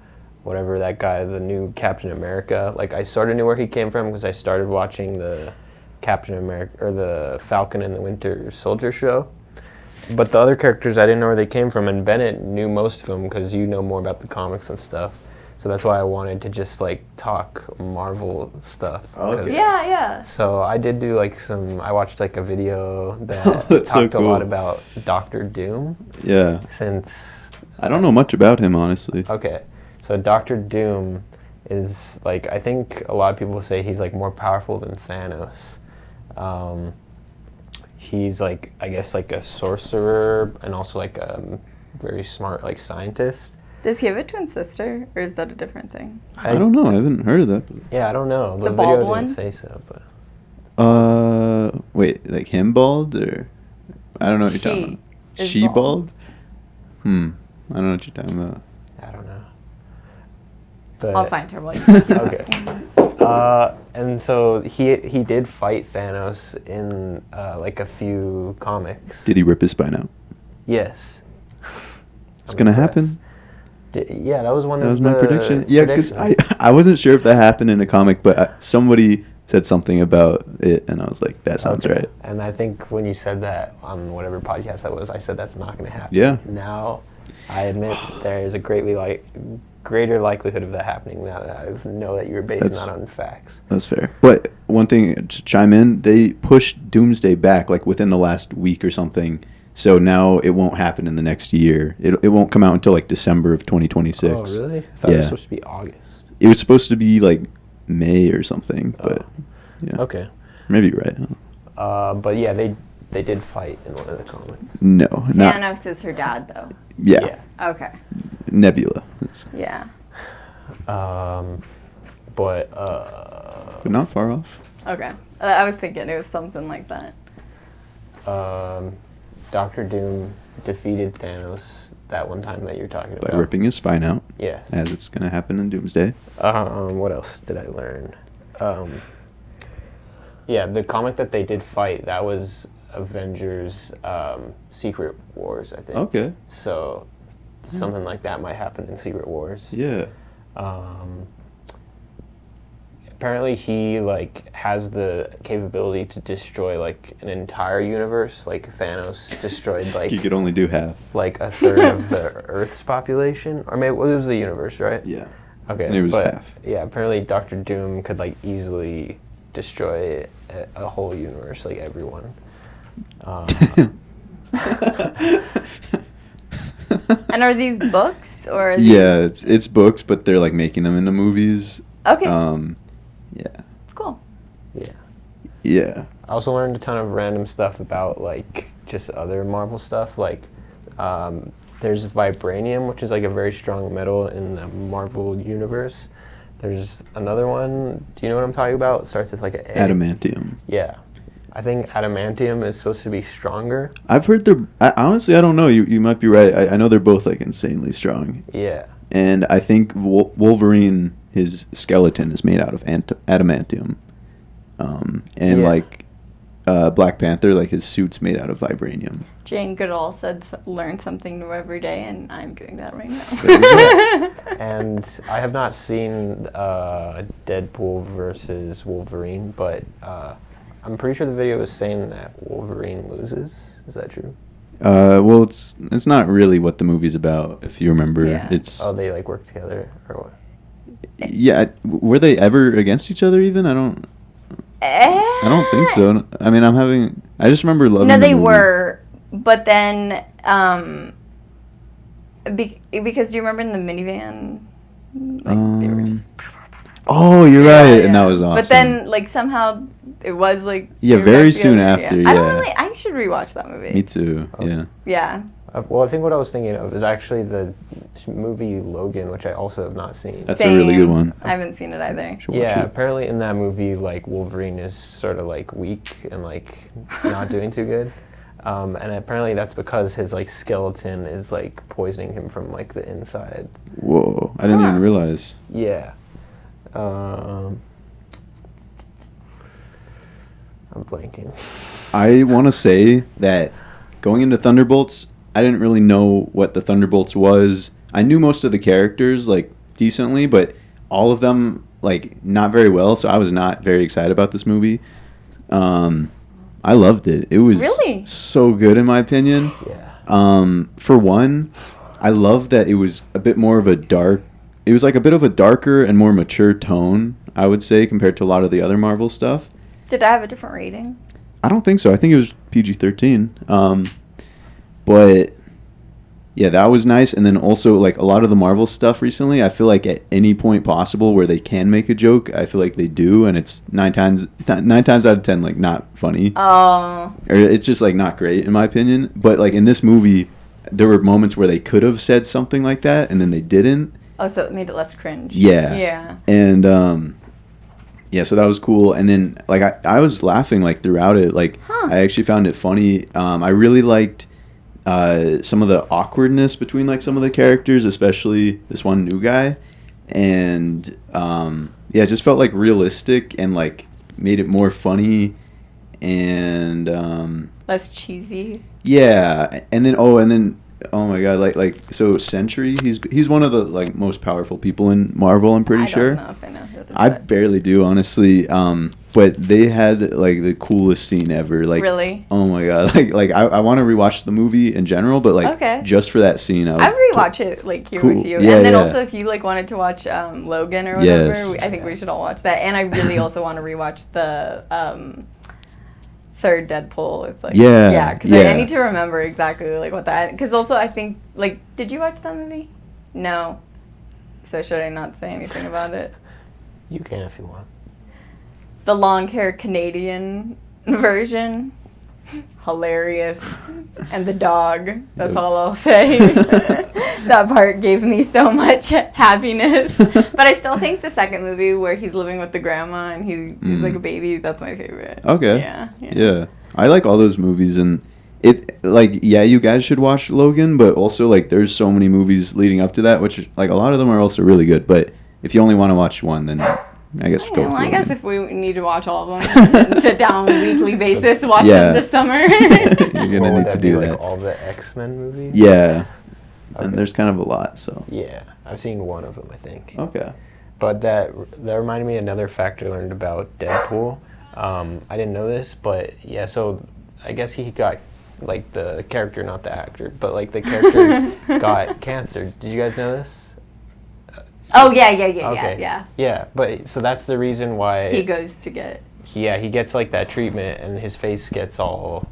whatever that guy, the new Captain America. Like I sort of knew where he came from because I started watching the Captain America or the Falcon and the Winter Soldier show. But the other characters, I didn't know where they came from, and Bennett knew most of them because you know more about the comics and stuff. So that's why I wanted to just like talk Marvel stuff. Okay. 'cause- Yeah. So I did do like I watched like a video that Oh, that's so talked a lot cool. about Doctor Doom Yeah. since, I don't know much about him, honestly. okay, so Doctor Doom is like, I think a lot of people say he's like more powerful than Thanos. He's like, I guess like a sorcerer and also like a very smart like scientist. Does he have a twin sister, or is that a different thing? I don't know. I haven't heard of that. Yeah, I don't know. The video bald didn't one? say so, but Wait, like him bald or I don't know what you're talking about. is She bald. bald? I don't know what you're talking about. I don't know. But I'll find her while you keep okay. talking. And so he did fight Thanos in like a few comics. Did he rip his spine out? Yes. It's I'm gonna impressed. happen. Yeah, that was one That of was my the prediction. Yeah, because predictions. I wasn't sure if that happened in a comic, but somebody said something about it, and I was like, that sounds Okay. right. And I think when you said that on whatever podcast that was, I said that's not going to happen. Yeah. Now, I admit there is a greater likelihood of that happening now that I know that you were basing That's- that on facts. That's fair. But one thing to chime in, they pushed Doomsday back like within the last week or something. So now it won't happen in the next year. It won't come out until like December of 2026. Oh, really? I thought it Yeah. was supposed to be August. It was supposed to be like May or something, but yeah. Okay. Maybe you're right. But yeah, they did fight in one of the comics. No, not Thanos is her dad, though. yeah. Okay. Nebula. Yeah. But But not far off. Okay. I was thinking it was something like that. Dr. Doom defeated Thanos that one time that you're talking By about. ripping his spine out, Yes. as it's gonna happen in Doomsday. What else did I learn? Yeah, the comic that they did fight, that was Avengers Secret Wars, I think. Okay. So something like that might happen in Secret Wars. Yeah. Apparently he like has the capability to destroy like an entire universe. Like Thanos destroyed like He could only do half. like a third of the Earth's population, or maybe it was the universe, right? Yeah. Okay, And it was but half. yeah, apparently Doctor Doom could like easily destroy a whole universe, like everyone. And are these books or? Are Yeah, it's books, but they're like making them into movies. Okay. Yeah. Cool. Yeah. Yeah. I also learned a ton of random stuff about like just other Marvel stuff. Like, there's vibranium, which is like a very strong metal in the Marvel universe. There's another one. Do you know what I'm talking about? It starts with like an A. Adamantium. Yeah. I think adamantium is supposed to be stronger. I've heard they're. Honestly, I don't know. You might be right. I know they're both like insanely strong. Yeah. And I think Wolverine, his skeleton is made out of adamantium. And Yeah. like Black Panther, like his suit's made out of vibranium. Jane Goodall said learn something new every day, and I'm doing that right There now. And I have not seen Deadpool versus Wolverine, but I'm pretty sure the video was saying that Wolverine loses. Is that true? Well, it's not really what the movie's about. If you remember, Yeah. it's Oh, they like work together or what? yeah. Were they ever against each other? Even I don't think so. I mean, I just remember loving. No, the they movie. were, but then because do you remember in the minivan? Like, they were just. Oh, you're Yeah, right, yeah. and that was awesome. But then, like somehow, it was like. Yeah, they were very back soon together. after, I don't yeah. really. I should rewatch that movie. Me too. Oh. Yeah. Yeah. Well, I think what I was thinking of is actually the movie Logan, which I also have not seen. That's a really good Same. one. I haven't seen it either. Should watch Yeah, it. apparently in that movie, like Wolverine is sort of like weak and like not doing too good, and apparently that's because his like skeleton is like poisoning him from like the inside. Whoa! I didn't even realize. Yeah. I'm blanking. I want to say that going into Thunderbolts, I didn't really know what the Thunderbolts was. I knew most of the characters like decently, but all of them like not very well. So I was not very excited about this movie. I loved it. It was Really? so good in my opinion. Yeah. For one, I love that it was a bit more of a dark. It was like a bit of a darker and more mature tone, I would say, compared to a lot of the other Marvel stuff. Did I have a different rating? I don't think so. I think it was PG-13. But yeah, that was nice. And then also like a lot of the Marvel stuff recently, I feel like at any point possible where they can make a joke, I feel like they do, and it's nine times out of 10 like not funny. Oh. Or it's just like not great in my opinion. But like in this movie, there were moments where they could have said something like that, and then they didn't. Oh, so it made it less cringe. Yeah. Yeah. And yeah, so that was cool. And then like I was laughing like throughout it. Like I actually found it funny. I really liked some of the awkwardness between like some of the characters, especially this one new guy. And yeah, it just felt like realistic and like made it more funny and Less cheesy. yeah. And then oh my god, like so Sentry, he's one of the like most powerful people in Marvel, I'm pretty sure. I don't know if I know who it is. I but- barely do, honestly. But they had like the coolest scene ever. Like, Really? oh my god! Like I want to rewatch the movie in general, but like Okay. just for that scene, I would rewatch it like here Cool. with you, Yeah, and then yeah. also if you like wanted to watch Logan or whatever, Yes. I think we should all watch that. And I really also want to rewatch the third Deadpool. It's like Yeah, because yeah. I need to remember exactly like what that. Because also I think like did you watch that movie? No. So should I not say anything about it? You can if you want. The long hair Canadian version. Hilarious. And the dog. That's all I'll say. That part gave me so much happiness. But I still think the second movie where he's living with the grandma and he's like a baby, that's my favorite. Okay. Yeah. I like all those movies, and it like yeah, you guys should watch Logan, but also like there's so many movies leading up to that, which like a lot of them are also really good. But if you only want to watch one, then I guess go. Well, with I guess Logan. if we need to watch all of them, and sit down on a weekly basis, watch Yeah. them this summer. You're gonna Or would need to that be do like that. all the X-Men movies? Yeah, Okay. and there's kind of a lot. So Yeah, I've seen one of them, I think. okay. But that reminded me of another fact I learned about Deadpool. I didn't know this, but yeah, so I guess he got, like, the character, not the actor, but, like, the character got cancer. Did you guys know this? Oh yeah, Okay. yeah. Yeah, but, so that's the reason why... He goes to get he gets, like, that treatment, and his face gets all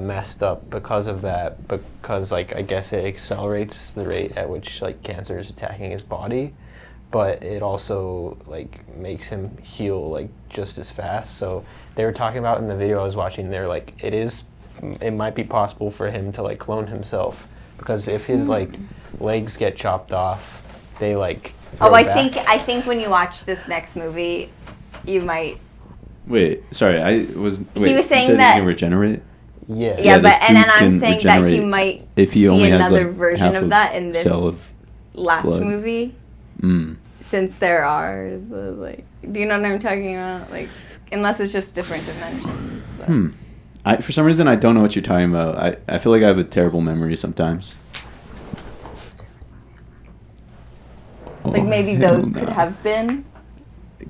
messed up because of that, because, like, I guess it accelerates the rate at which, like, cancer is attacking his body. But it also like makes him heal like just as fast. So they were talking about in the video I was watching, they're like it might be possible for him to like clone himself, because if his like legs get chopped off, they like grow back. I think when you watch this next movie, you might. Wait, sorry, Wait, was you saying said that- he can regenerate. Yeah. Yeah, this but and then dude I'm can saying that he regenerate might if he see only has, another like, version half of a that in this cell of last blood. movie. Mm. Since there are the like, do you know what I'm talking about? Like, unless it's just different dimensions. But. For some reason, I don't know what you're talking about. I feel like I have a terrible memory sometimes. Like maybe hell those no. could have been.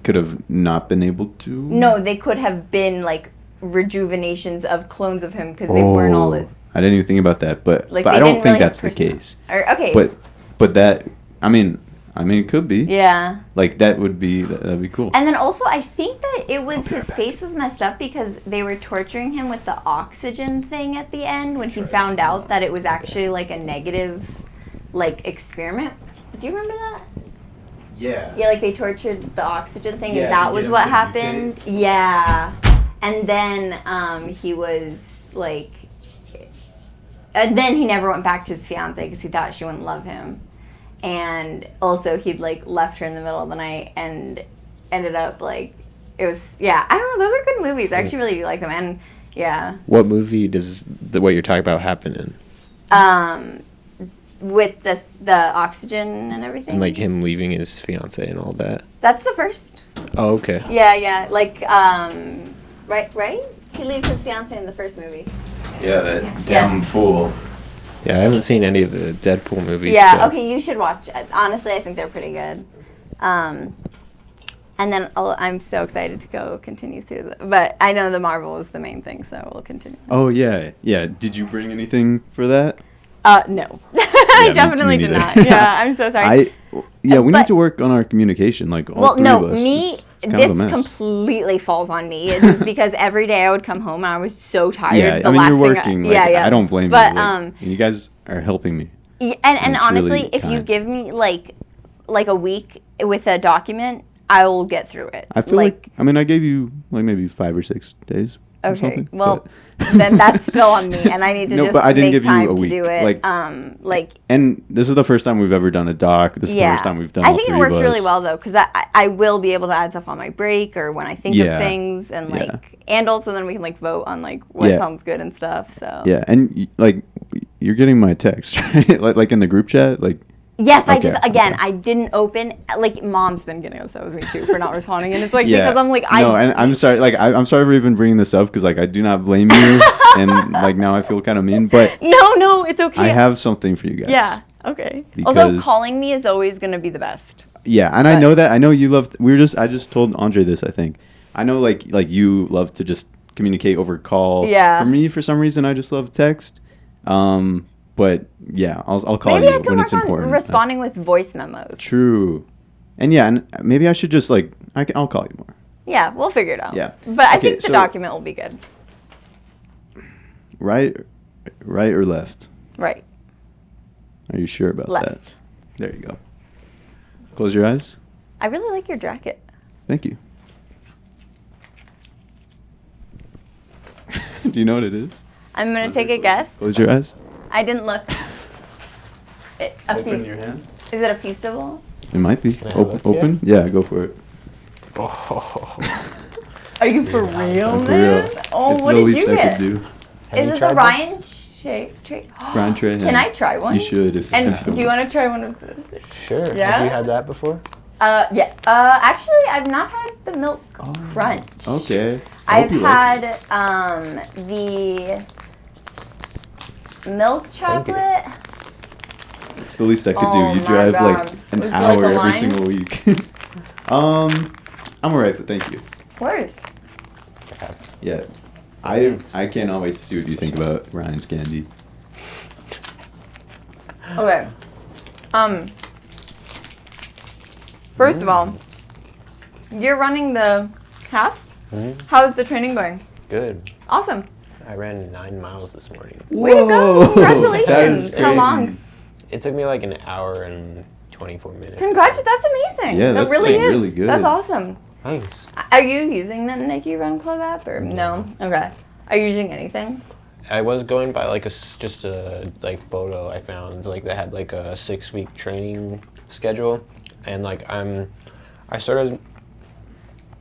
Could have not been able to. No, they could have been like rejuvenations of clones of him because they weren't all as. I didn't even think about that, but Like, but they I don't didn't think really have that's the personal- case. Or, okay. But that I mean it could be. Yeah. Like that'd be cool. And then also, I think that it was his face was messed up because they were torturing him with the oxygen thing at the end when he found out that it was actually like a negative, like experiment. Do you remember that? Yeah. Yeah, like they tortured the oxygen thing, Yeah, and that to was get what him to happened. mutate. Yeah, and then he was like, and then he never went back to his fiance because he thought she wouldn't love him, and also he'd like left her in the middle of the night and ended up like it was I don't know, those are good movies. I actually really do like them, and yeah. What movie does what you're talking about happen in? With the oxygen and everything. And like him leaving his fiance and all that. That's the first. Oh, okay. Yeah, like right. He leaves his fiance in the first movie. Yeah, that Yeah. damn fool. Yeah, I haven't seen any of the Deadpool movies. Yeah, so. okay, you should watch. Honestly, I think they're pretty good. And then I'm so excited to go continue through but I know the Marvel is the main thing, so we'll continue. Oh yeah. Did you bring anything for that? No. I me definitely did neither. not. Yeah, I'm so sorry. We But- need to work on our communication, like all Well, three no, of us. me, It's kind of a this mess. completely falls on me. It's just because every day I would come home and I was so tired. Yeah, The I mean last you're thing working. yeah, Like, yeah. I don't blame But, you. Like, and you guys are helping me. and it's honestly, really if you kind. give me like a week with a document, I will get through it. I feel like I mean I gave you like maybe 5 or 6 days. or Okay, something. well, but- then that's still on me, and I need to No, just but I didn't make give you time a to week. do it. Like, and this is the first time we've ever done a doc. This is the first time we've done I all think it three works of us. really well though, because I will be able to add stuff on my break or when I think Yeah. of things, and like Yeah. and also then we can like vote on like what Yeah. sounds good and stuff. So Yeah, and like you're getting my text, right? like in the group chat, like. yes, I Okay, just again okay. I didn't open, like Mom's been getting upset with me too for not responding, and it's like Yeah. because I'm like No, and I'm sorry. Like I'm sorry for even bringing this up because like I do not blame you, and like now I feel kind of mean, but no, it's okay. I have something for you guys. Yeah. Okay. Also, Because- calling me is always gonna be the best. Yeah, and I But- know that. I know you love. I just told Andre this. I think. I know like you love to just communicate over call. Yeah. For me, for some reason, I just love text. But yeah, I'll call Maybe you I can when work it's on important. responding with voice memos. True. And yeah, and maybe I should just like I'll call you more. Yeah, we'll figure it out. Yeah. But I Okay, think the so- document will be good. Right or left? Right. Are you sure about Left. that? There you go. Close your eyes. I really like your jacket. Thank you. Do you know what it is? I'm gonna take a guess. Close your eyes. I didn't look. Open your hand. Is it a feastable? It might be. Can I look Open? Yeah, go for it. Are you for real, I'm for man? real. Oh, It's what the did least you I get? could do. Have Is you it the tried Ryan this? shake tray? Ryan tray. Can I try one? You should. And if do you want to try one of those? Sure. Yeah? Have you had that before? Yeah. Actually, I've not had the milk crunch. Okay. I hope I've you like it. had the milk chocolate. It's the least I could Oh do. You my drive like God. an Would you like hour a every line? single week. I'm alright, but thank you. Of course. Yeah. I cannot wait to see what you think about Ryan's candy. Okay. First of all, you're running the half. Mhm. How's the training going? Good. Awesome. I ran 9 miles this morning. Way to go. Whoa, Congratulations. that is How crazy. long? It took me like an hour and 24 minutes. Congratulations. That's amazing. Yeah, that that's really like is. really good. That's awesome. Thanks. Are you using the Nike Run Club app or no? Okay. Are you using anything? I was going by like just a like photo I found like that had like a 6-week training schedule, and like I started.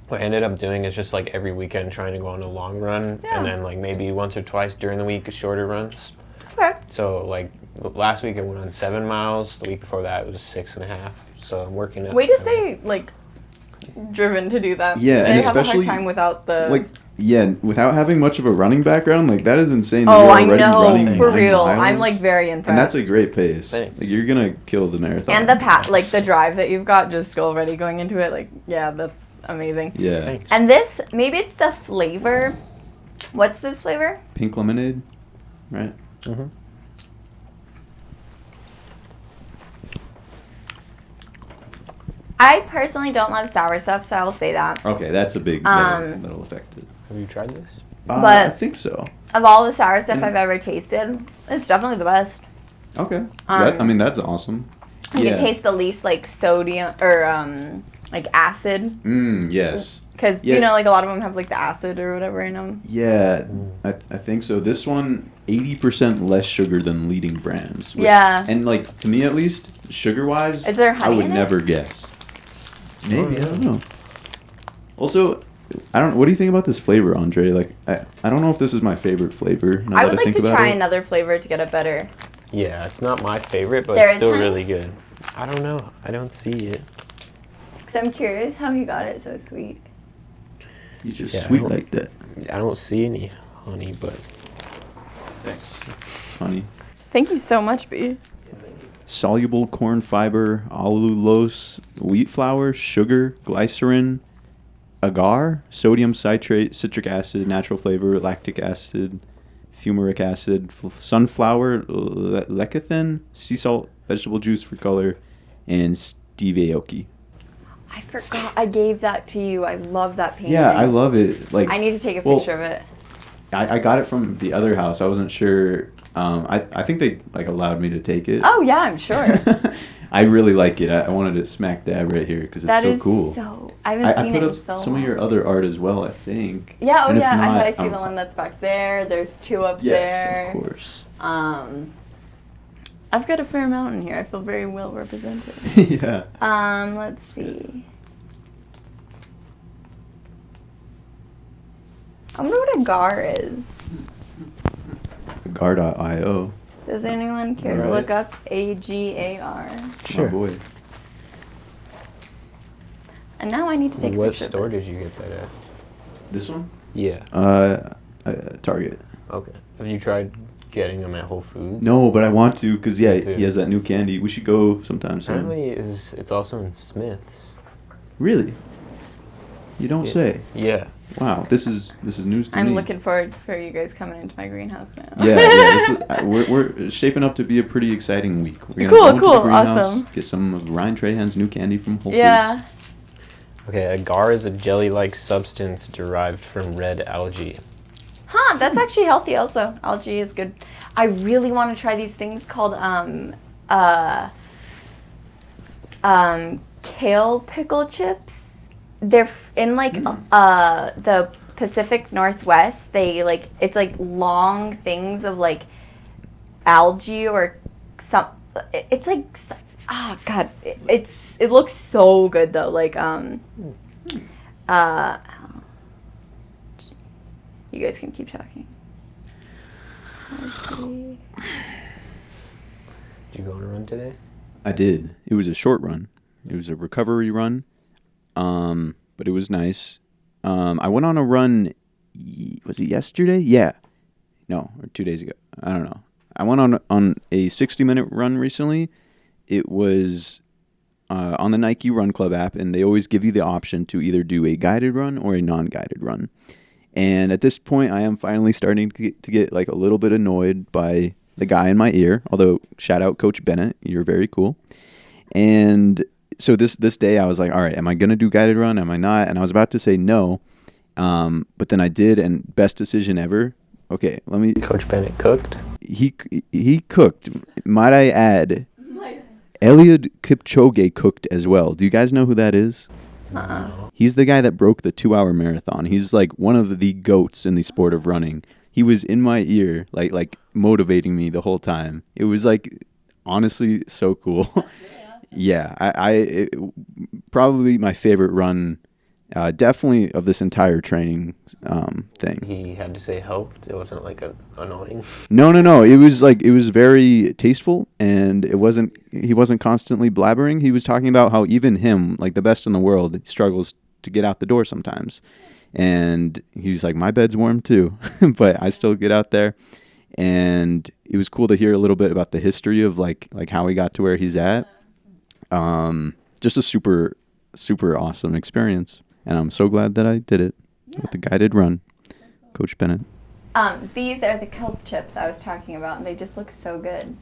What I ended up doing is just like every weekend trying to go on a long run, Yeah. and then like maybe once or twice during the week shorter runs. Okay. So like last week I went on 7 miles. The week before that it was 6.5. So I'm working. Way to stay like driven to do that. Yeah, I and have a especially, hard time without the. Like, yeah, without having much of a running background, like that is insane. that oh, you're I already know, running for 9 real. I'm miles. like very impressed. And that's a great pace. Thanks. Like you're gonna kill the marathon. And the like the drive that you've got just already going into it, like yeah, that's amazing. Yeah. Thanks. And this, maybe it's the flavor. What's this flavor? Pink lemonade, right? Mhm. I personally don't love sour stuff, so I will say that. Okay, that's a big that'll affect it. Have you tried this? I But- think so. Of all the sour stuff Mm. I've ever tasted, it's definitely the best. Okay. I mean that's awesome. You can taste the least like sodium or like acid, Yes. because Yeah. you know like a lot of them have like the acid or whatever in them. Yeah, I think so. This one, 80% less sugar than leading brands. Yeah. And like to me at least, sugar wise, Is there I honey would in it? never guess. Maybe I don't know. Also, I don't. What do you think about this flavor, Andre? Like, I don't know if this is my favorite flavor. Now I that would I like think to about try it. another flavor to get it better. Yeah, it's not my favorite, but There it's is still honey? really good. I don't know. I don't see it. Cause I'm curious how he got it so sweet. You just Yeah, I sweet don't- like that. I don't see any honey, but Thanks, honey. Thank you so much, B. Soluble corn fiber, allulose, wheat flour, sugar, glycerin, agar, sodium citrate, citric acid, natural flavor, lactic acid, fumaric acid, sunflower, lecithin, sea salt, vegetable juice for color, and stevioki. I forgot I gave that to you. I love that painting. Yeah, I love it. Like I need to take a well, picture of it. I got it from the other house. I wasn't sure. I think they like allowed me to take it. Oh yeah, I'm sure. I really like it. I wanted to smack dab right here because it's That so is cool. so. I haven't I seen put it up in so some long. of your other art as well, I think. Yeah, oh And if yeah, not, I see I'm- the one that's back there. There's two up Yes, there. of course. I've got a fair amount in here. I feel very well represented. Yeah. Let's see. I wonder what a GAR is. Gar.io. Does anyone care to Alright. look up AGAR? It's Sure. my boy. And now I need to take a What picture of store this. did you get that at? This one? Yeah. Target. Okay. Have you tried getting them at Whole Foods? No, but I want to because Me too. he has that new candy. We should go sometime soon. Apparently, it's also in Smith's. Really? You don't Yeah. say. Yeah. Wow, this is news to me. I'm looking forward for you guys coming into my greenhouse now. Yeah, this is, we're shaping up to be a pretty exciting week. We're gonna Cool, go into the cool, greenhouse, awesome. get some of Ryan Trahan's new candy from Whole Foods. Yeah. Okay, agar is a jelly-like substance derived from red algae. Huh, that's actually healthy also. Algae is good. I really want to try these things called kale pickle chips. They're in like the Pacific Northwest. They like it's like long things of like algae or some. It's like oh god, it looks so good though. Like you guys can keep talking. Let's see. Did you go on a run today? I did. It was a short run. It was a recovery run, but it was nice. I went on a run. Was it yesterday? Yeah. No, or 2 days ago. I don't know. I went on a 60-minute run recently. It was on the Nike Run Club app, and they always give you the option to either do a guided run or a non-guided run. And at this point, I am finally starting to get like a little bit annoyed by the guy in my ear. Although, shout out Coach Bennett, you're very cool. And so this day, I was like, all right, am I gonna do guided run? Am I not? And I was about to say no, but then I did, and best decision ever. Okay, let me. Coach Bennett cooked. He cooked. Might I add? Eliud Kipchoge cooked as well. Do you guys know who that is? He's the guy that broke the 2-hour marathon. He's like one of the GOATs in the sport of running. He was in my ear, like motivating me the whole time. It was like honestly so cool. Yeah, it, probably my favorite run, definitely of this entire training thing. He had to say helped. It wasn't like annoying. No. It was very tasteful, and he wasn't constantly blabbering. He was talking about how even him, like the best in the world, struggles to get out the door sometimes. And he was like, my bed's warm too, but I still get out there. And it was cool to hear a little bit about the history of like how he got to where he's at. Just a super, super awesome experience. And I'm so glad that I did it with the guided run. Coach Bennett. These are the kelp chips I was talking about, and they just look so good.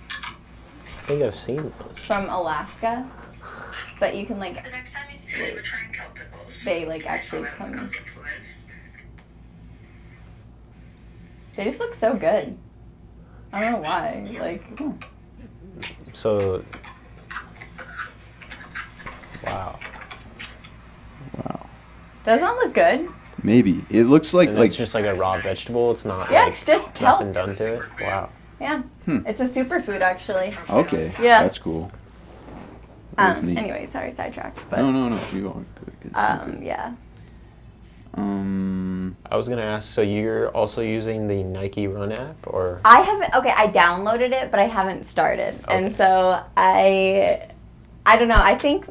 I think I've seen those. From Alaska, but you can like, The next time you see me, we're trying kelp pickles. they like actually come. They just look so good. I don't know why. Like, So, wow. doesn't that look good? Maybe. It looks like And it's just like a raw vegetable. It's not Yeah, like it's just kelp. nothing done to it. Wow. Yeah, it's a superfood actually. okay. Yeah. That's cool. That is neat. Anyway, sorry, sidetracked. But No. You are good. yeah. I was gonna ask. So you're also using the Nike Run app, or? I haven't. Okay, I downloaded it, but I haven't started, and Okay. so I don't know. I think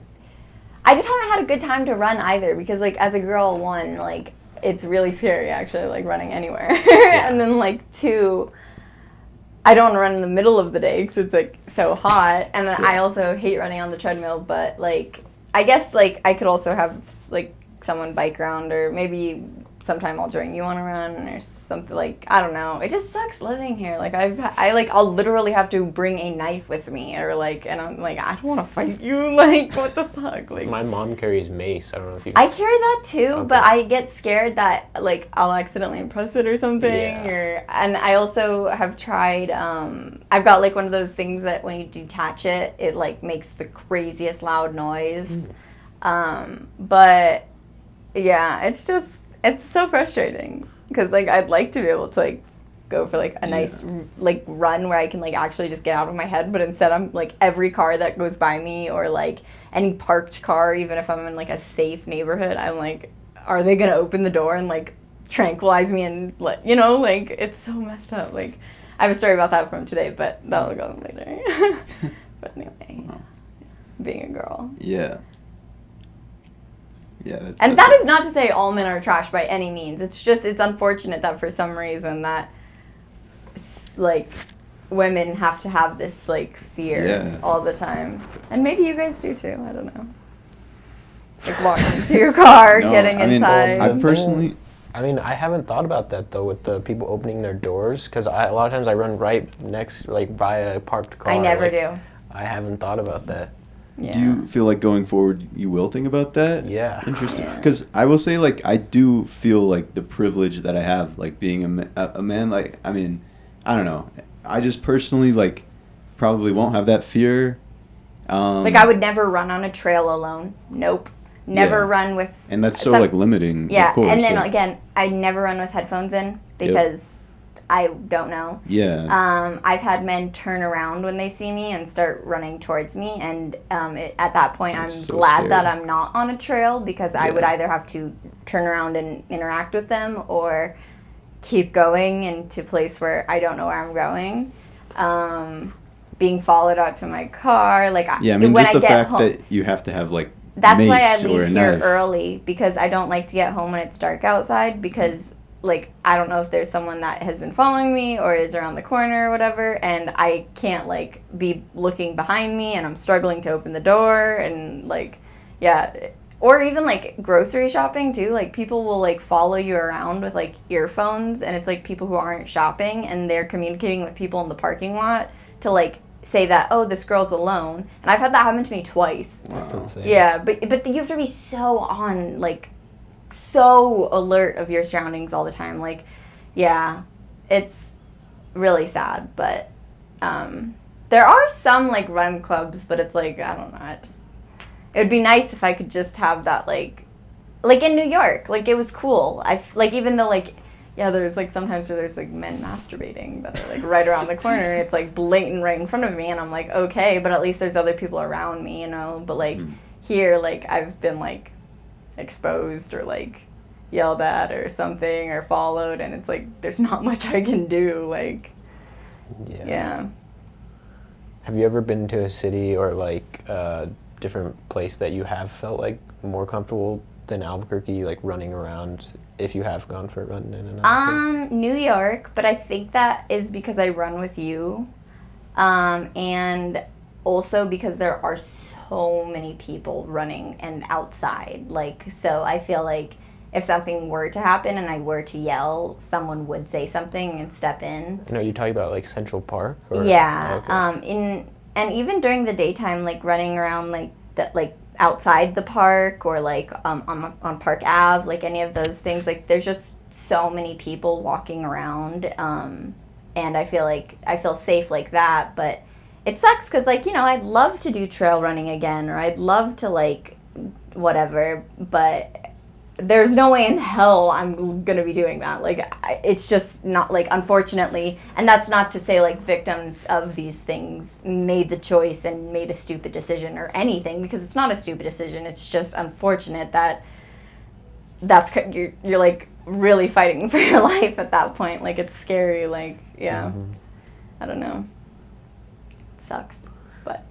I just haven't had a good time to run either because, like, as a girl, one, like, it's really scary actually, like running anywhere, and then like two, I don't want to run in the middle of the day because it's like so hot, and then I also hate running on the treadmill. But like, I guess like I could also have like someone bike around or maybe sometime I'll join you on a run or something. Like, I don't know. It just sucks living here. Like, I'll literally have to bring a knife with me, or like, and I'm like, I don't want to fight you. Like, what the fuck? Like, My mom carries mace. I don't know if you. I carry that too, Okay. but I get scared that like I'll accidentally impress it or something. Yeah. And I also have tried. I've got like one of those things that when you detach it, it like makes the craziest loud noise. But yeah, it's so frustrating because like I'd like to be able to like go for like a nice like run where I can like actually just get out of my head, but instead I'm like every car that goes by me or like any parked car, even if I'm in like a safe neighborhood, I'm like, are they gonna open the door and like tranquilize me and like, you know, like it's so messed up. Like I have a story about that from today, but that'll go later. But anyway, being a girl. Yeah. Yeah. And that is not to say all men are trash by any means. It's just, it's unfortunate that for some reason that, like, women have to have this, like, fear all the time. And maybe you guys do, too. I don't know. Like, walking into your car, getting inside. I personally... I mean, I haven't thought about that, though, with the people opening their doors, because a lot of times I run right next, like, by a parked car. I never like, do. I haven't thought about that. Yeah. Do you feel like going forward you will think about that? Yeah. Interesting. Because I will say, like, I do feel like the privilege that I have, like, being a man. Like, I mean, I don't know. I just personally, like, probably won't have that fear. Like, I would never run on a trail alone. Nope. Never run with... And that's so, like, limiting, Yeah, of course. and then, like, again, I never run with headphones in because... I don't know. Yeah. I've had men turn around when they see me and start running towards me, and at that point, That's I'm so glad scary. that I'm not on a trail because I would Yeah. either have to turn around and interact with them or keep going into a place where I don't know where I'm going. Being followed out to my car, like Yeah, I mean, when just I the get fact home, that you have to have, like, that's mace why I or a leave here knife. early because I don't like to get home when it's dark outside because like I don't know if there's someone that has been following me or is around the corner or whatever, and I can't like be looking behind me and I'm struggling to open the door and like or even like grocery shopping too, like people will like follow you around with like earphones and it's like people who aren't shopping and they're communicating with people in the parking lot to like say that, oh, this girl's alone, and I've had that happen to me twice. That's insane. Yeah, but you have to be so on, like, so alert of your surroundings all the time. Like, yeah, it's really sad. But there are some, like, run clubs, but it's like, I don't know. It would be nice if I could just have that, like in New York. Like, it was cool. Like, even though, like, yeah, there's, like, sometimes where there's, like, men masturbating that are, like, right around the corner, and it's, like, blatant right in front of me, and I'm like, okay, but at least there's other people around me, you know? But, like, here, like, I've been, like, exposed or, like, yelled at or something or followed, and it's, like, there's not much I can do, like, yeah. Have you ever been to a city or, like, a different place that you have felt, like, more comfortable than Albuquerque, like, running around, if you have gone for a run in an Albuquerque? New York, but I think that is because I run with you, and also because there are so many people running and outside, like, so I feel like if something were to happen and I were to yell, someone would say something and step in. You know, you talking about, like, Central Park? Or? Yeah, Okay. And even during the daytime, like, running around, like, outside the park or like on Park Ave, like any of those things, like there's just so many people walking around, and I feel safe like that. But it sucks because, like, you know, I'd love to do trail running again, or I'd love to, like, whatever, but there's no way in hell I'm gonna be doing that. Like, it's just not, like, unfortunately, and that's not to say, like, victims of these things made the choice and made a stupid decision or anything, because it's not a stupid decision. It's just unfortunate that you're like really fighting for your life at that point. Like, it's scary. Like, yeah, I don't know. It sucks, but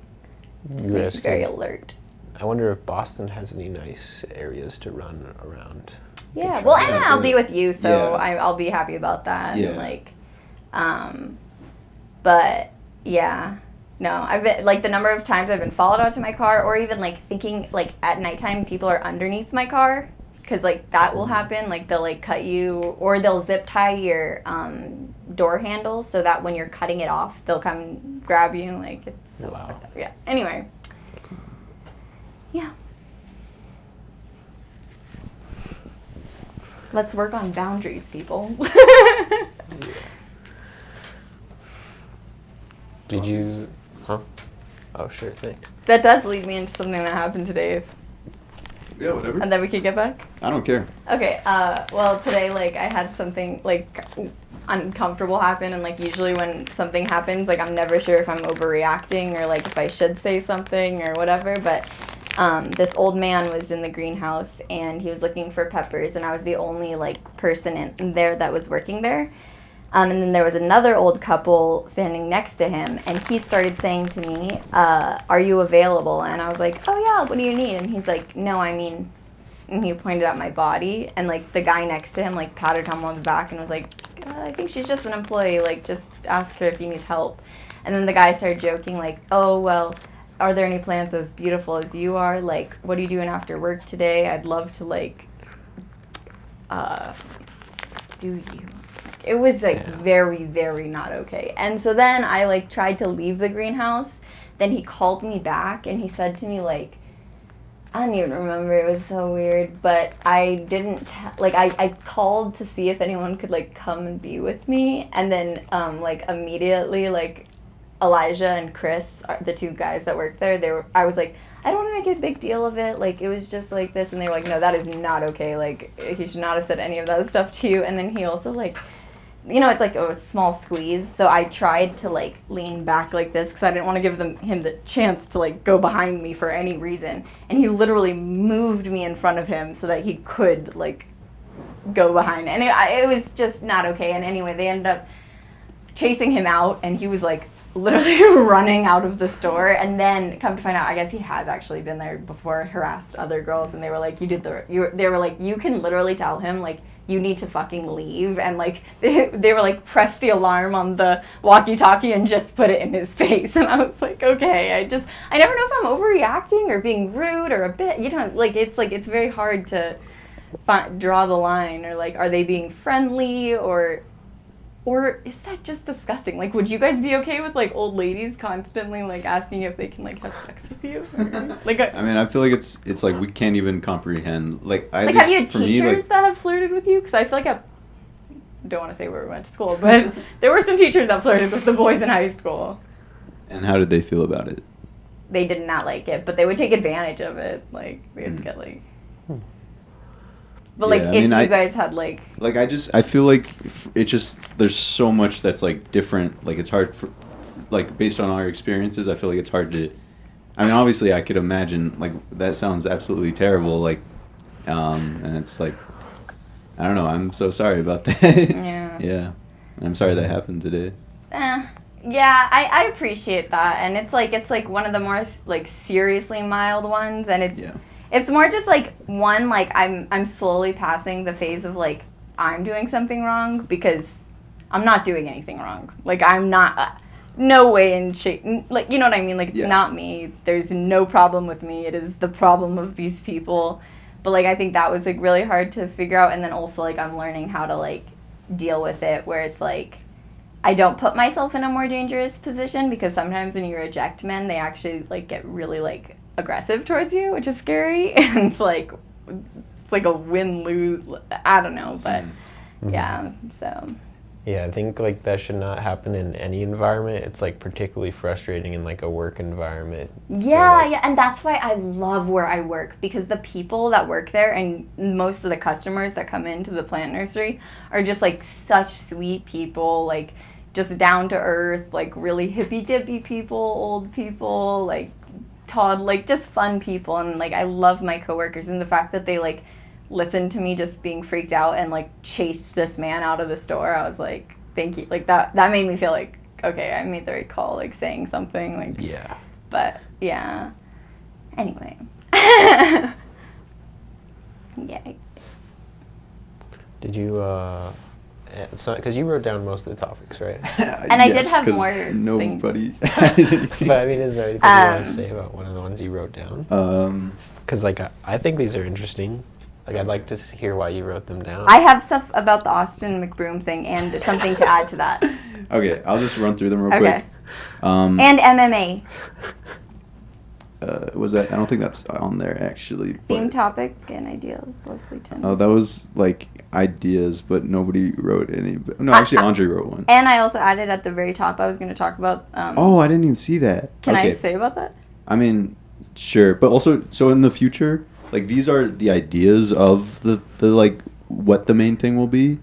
it just makes you very alert. I wonder if Boston has any nice areas to run around. Yeah, well, and I'll be with you, so Yeah. I'll be happy about that. Yeah. And, like, but yeah, no, I've been, like, the number of times I've been followed out to my car, or even, like, thinking, like, at nighttime people are underneath my car, because like that will happen. Like they'll like cut you, or they'll zip tie your door handle so that when you're cutting it off, they'll come grab you. Like it's so Wow. fucked up. Yeah. Anyway. Yeah. Let's work on boundaries, people. Did you? Huh? Oh, sure. Thanks. That does lead me into something that happened today, Yeah, whatever. and then we could get back. I don't care. Okay. Well, today, like, I had something like uncomfortable happen, and like usually when something happens, like I'm never sure if I'm overreacting or like if I should say something or whatever. But this old man was in the greenhouse and he was looking for peppers, and I was the only like person in there that was working there. And then there was another old couple standing next to him, and he started saying to me, "Are you available?" And I was like, "Oh yeah, what do you need?" And he's like, "No, I mean," and he pointed at my body, and like the guy next to him like patted him on the back and was like, "I think she's just an employee. Like just ask her if you need help." And then the guy started joking like, "Oh well, are there any plants as beautiful as you are? Like, what are you doing after work today? I'd love to like, do you?" It was like very, very not okay. And so then I like tried to leave the greenhouse. Then he called me back and he said to me like, I don't even remember, it was so weird, but I didn't, I called to see if anyone could like come and be with me. And then like immediately like Elijah and Chris, the two guys that work there, I was like, I don't want to make a big deal of it. Like, it was just like this. And they were like, no, that is not okay. Like, he should not have said any of that stuff to you. And then he also like, you know, it's like a small squeeze. So I tried to like lean back like this because I didn't want to give him the chance to like go behind me for any reason. And he literally moved me in front of him so that he could like go behind. And it was just not okay. And anyway, they ended up chasing him out, and he was like literally running out of the store. And then come to find out, I guess he has actually been there before, harassed other girls, and they were like, they were like, you can literally tell him like, you need to fucking leave. And like they were like, press the alarm on the walkie-talkie and just put it in his face. And I was like, okay. I never know if I'm overreacting or being rude or a bit, you know, like it's very hard to draw the line, or like, are they being friendly, or is that just disgusting? Like, would you guys be okay with like old ladies constantly like asking if they can like have sex with you? Or, like, I mean, I feel like it's like we can't even comprehend. Like, have you had teachers that have flirted with you? Because I feel like I don't want to say where we went to school, but there were some teachers that flirted with the boys in high school. And how did they feel about it? They did not like it, but they would take advantage of it. Like, we had to get like. But like, Yeah, I if mean, you guys had like I feel like it just, there's so much that's like different. Like, it's hard for, like, based on our experiences, I feel like it's hard to, I mean, obviously I could imagine, like, that sounds absolutely terrible. Like, and it's like, I don't know, I'm so sorry about that. Yeah. Yeah. I'm sorry that happened today. Yeah, I appreciate that, and it's like one of the more like seriously mild ones, and it's more just like one, like I'm slowly passing the phase of like I'm doing something wrong, because I'm not doing anything wrong. Like, I'm not, no way in shape, like, you know what I mean? Like, it's not me. There's no problem with me. It is the problem of these people. But like, I think that was like really hard to figure out, and then also like I'm learning how to like deal with it, where it's like I don't put myself in a more dangerous position, because sometimes when you reject men, they actually like get really like aggressive towards you, which is scary. And it's like a win-lose, I don't know, but yeah, so. Yeah, I think like that should not happen in any environment. It's like particularly frustrating in like a work environment. Yeah, so, like, and that's why I love where I work, because the people that work there and most of the customers that come into the plant nursery are just like such sweet people, like just down to earth, like really hippy-dippy people, old people, like like just fun people. And like I love my coworkers, and the fact that they like listened to me just being freaked out and like chased this man out of the store, I was like, thank you. Like that made me feel like, okay, I made the right call, like saying something, like, yeah. But yeah, anyway. Yeah. Did you because you wrote down most of the topics, right? And I did have more nobody. But I mean, is there anything you want to say about one of the ones you wrote down? Because like I think these are interesting. Like, I'd like to hear why you wrote them down. I have stuff about the Austin McBroom thing and something to add to that. Okay, I'll just run through them real Okay. quick. And MMA. Was that? I don't think that's on there actually. Theme but- topic and ideas, Leslie Tim. Oh, that was like ideas, but nobody wrote any. No, actually, Andre wrote one. And I also added at the very top, I was going to talk about... Oh, I didn't even see that. Can Okay. I say about that? I mean, sure, but also, so in the future, like these are the ideas of the like what the main thing will be.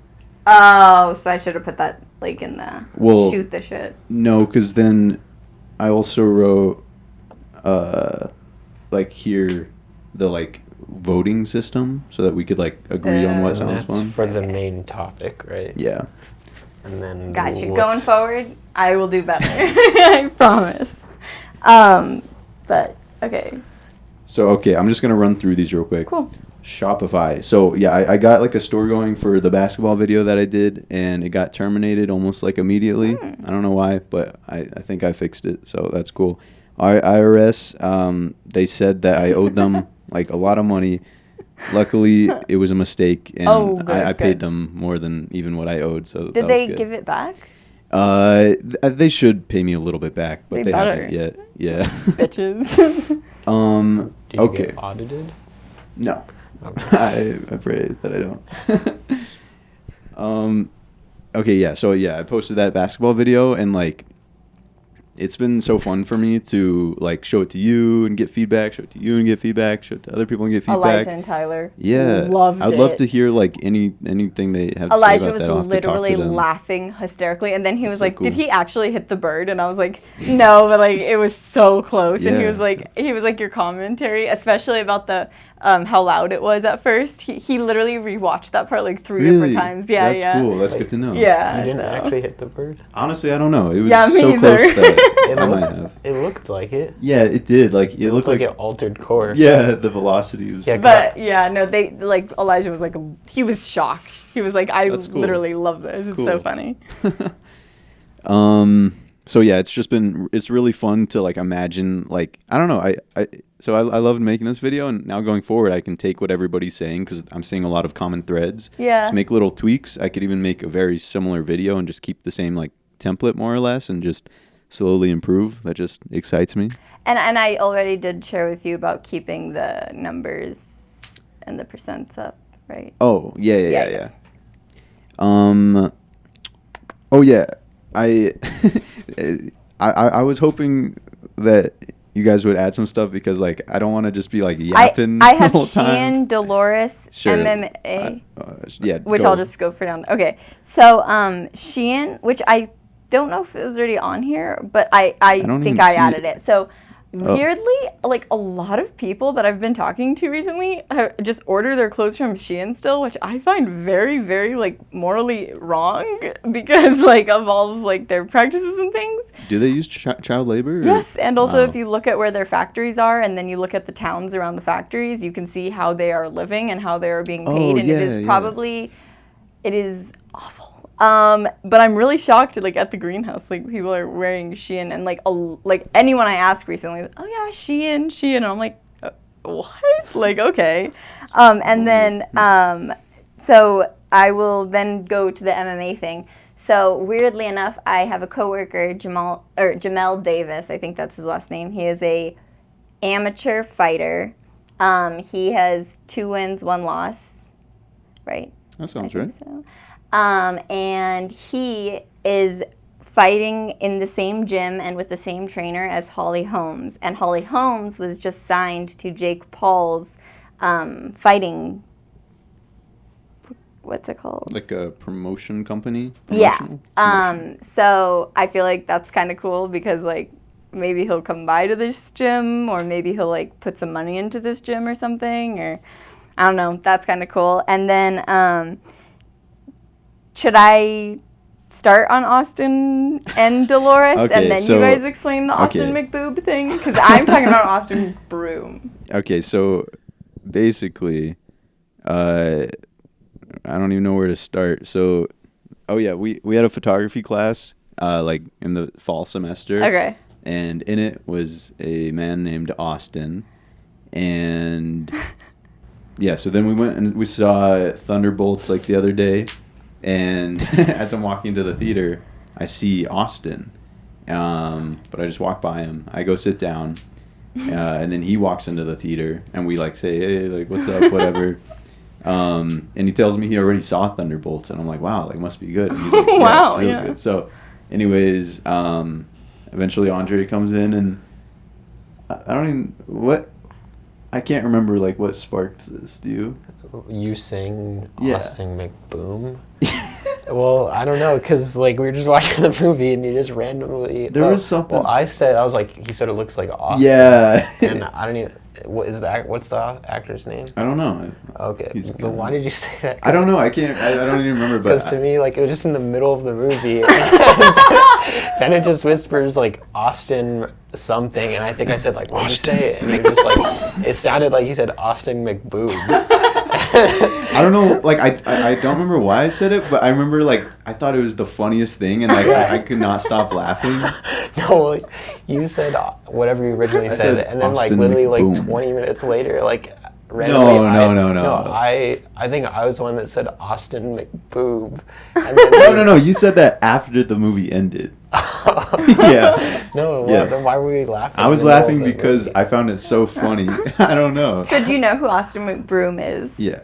Oh, so I should have put that like in the shoot the shit. No, because then I also wrote like here the like voting system so that we could like agree on what And sounds that's fun. for the main topic, right? Yeah. And then Gotcha. what's- Going forward, I will do better. I promise. But okay, So okay, I'm just gonna run through these real quick. cool. Shopify. So yeah, I got like a store going for the basketball video that I did, and it got terminated almost like immediately. I don't know why, but I think I fixed it, so that's cool. IRS, they said that I owed them like a lot of money. Luckily, it was a mistake, and Oh, good, I paid good. them more than even what I owed. So Did that was they good. give it back? They should pay me a little bit back, but They they better. haven't yet. Yeah. Bitches. Did you Okay. get audited? No. Okay. I pray that I don't. Okay, yeah. So yeah, I posted that basketball video, and like, it's been so fun for me to like show it to you and get feedback, show it to you and get feedback, show it to other people and get feedback. Elijah and Tyler. Yeah, Loved I'd it. love to hear like anything they have to Elijah say about was that. I'll have to talk to literally them. laughing hysterically, and then he was so like, cool. "Did he actually hit the bird?" And I was like, "No," but like it was so close. And he Yeah. was like, "Your commentary, especially about the how loud it was at first." He literally rewatched that part like three different times. Yeah, That's yeah. cool. That's Like, good to know. Yeah. You didn't so. actually hit the bird? Honestly, I don't know. It was Yeah, me so either. close that It I might looked, have. it looked like it. Yeah, it did. Like It looked like it altered core. Yeah, the velocity was. Yeah, But yeah, no, they like Elijah was like he was shocked. He was like, "I That's cool. literally love this. It's so Cool. funny." So yeah, it's really fun to like imagine, like, I don't know. I loved making this video, and now going forward, I can take what everybody's saying because I'm seeing a lot of common threads. Yeah. Just make little tweaks. I could even make a very similar video and just keep the same like template more or less and just slowly improve. That just excites me. And I already did share with you about keeping the numbers and the percents up, right? Oh, yeah. Yeah. Oh yeah. I I was hoping that you guys would add some stuff because like I don't want to just be like yapping I the have whole time. Sheehan, Dolores, Sure. MMA, Yeah. which go. I'll just go for down. Okay, so Sheehan, which I don't know if it was already on here, but I don't think even I see added it. it. So Oh. weirdly, like a lot of people that I've been talking to recently just order their clothes from Shein still, which I find very, very like morally wrong because like of all of like their practices and things. Do they use child labor? or- Yes, and also Wow. if you look at where their factories are and then you look at the towns around the factories, you can see how they are living and how they are being paid, Oh, and yeah, it is yeah. probably, it is awful. But I'm really shocked, like at the greenhouse, like people are wearing Shein, and like anyone I ask recently, oh yeah, Shein, and I'm like, what? Like okay, and then so I will then go to the MMA thing. So weirdly enough, I have a coworker, Jamel Davis. I think that's his last name. He is a amateur fighter. He has 2 wins, 1 loss. Right? That sounds I right. think so. And he is fighting in the same gym and with the same trainer as Holly Holmes. And Holly Holmes was just signed to Jake Paul's fighting. What's it called? Like a promotion company? Yeah. Promotional? So I feel like that's kind of cool because like maybe he'll come by to this gym, or maybe he'll like put some money into this gym or something, or I don't know. That's kind of cool. And then should I start on Austin and Dolores, Okay, and then so- you guys explain the Austin okay. McBoob thing? Because I'm talking about Austin McBroom. Okay, so basically, I don't even know where to start. So, oh yeah, we had a photography class like in the fall semester. Okay. And in it was a man named Austin, and yeah, so then we went and we saw Thunderbolts like the other day, and as I'm walking to the theater, I see Austin, but I just walk by him. I go sit down, and then he walks into the theater, and we like say, hey, like what's up, whatever. And he tells me he already saw Thunderbolts, and I'm like, wow, like must be good. And he's like, yeah, Wow, it's really yeah. good. So, anyways, eventually Andre comes in, and I don't even I can't remember like what sparked this. Do you? You sing Yeah. Austin McBoom? Well, I don't know, because like we were just watching the movie and you just randomly. There was something. Well, I was like, he said it looks like Austin. Yeah. And I don't even. What's the actor's name? I don't know. Okay. He's But kinda- why did you say that? I don't know. I can't. I don't even remember. Because But to me, like, it was just in the middle of the movie. Then it just whispers, like, Austin something. And I think I said, like, what did you say? And it was just like, it sounded like he said Austin McBoob. I don't know. Like I don't remember why I said it, but I remember like I thought it was the funniest thing, and like I could not stop laughing. No, like, you said whatever you originally I said, said and then, like, Austin literally, like, McBoom. 20 minutes later, like, randomly, No. I think I was the one that said Austin McBoob. And then No. You said that after the movie ended. Yeah. No, Yes. then why were we laughing? I was in the middle laughing of the because movie? I found it so funny. I don't know. So do you know who Austin McBroom is? Yeah.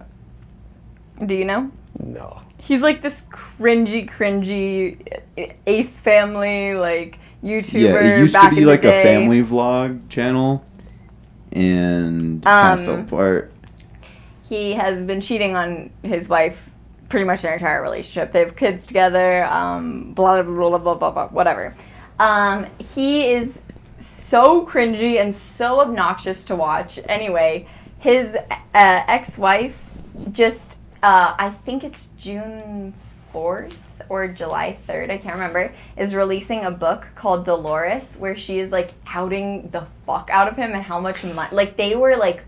Do you know? No. He's like this cringy Ace Family like YouTuber. Yeah. It used back to be in the like a day. family vlog channel, and kind of fell apart. He has been cheating on his wife pretty much their entire relationship. They have kids together, blah, blah, blah, blah, blah, blah, whatever. He is so cringy and so obnoxious to watch. Anyway, his ex-wife just, I think it's June 4th or July 3rd, I can't remember, is releasing a book called Dolores, where she is, like, outing the fuck out of him and how much money, like, they were, like,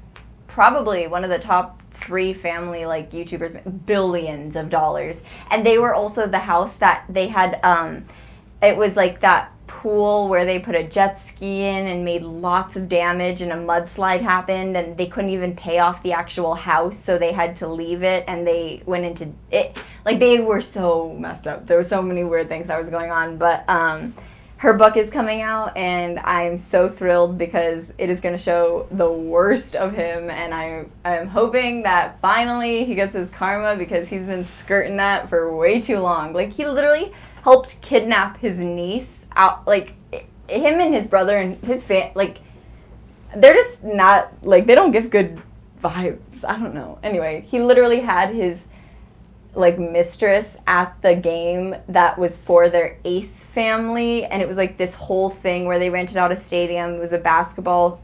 probably one of the top 3 family like YouTubers, billions of dollars, and they were also the house that they had. It was like that pool where they put a jet ski in and made lots of damage, and a mudslide happened, and they couldn't even pay off the actual house, so they had to leave it, and they went into it. Like, they were so messed up. There were so many weird things that was going on, but her book is coming out, and I'm so thrilled because it is going to show the worst of him, and I'm hoping that finally he gets his karma, because he's been skirting that for way too long. Like, he literally helped kidnap his niece out, like, him and his brother and his like, they're just not, like, they don't give good vibes. I don't know. Anyway, he literally had his like mistress at the game that was for their Ace family, and it was like this whole thing where they rented out a stadium. It was a basketball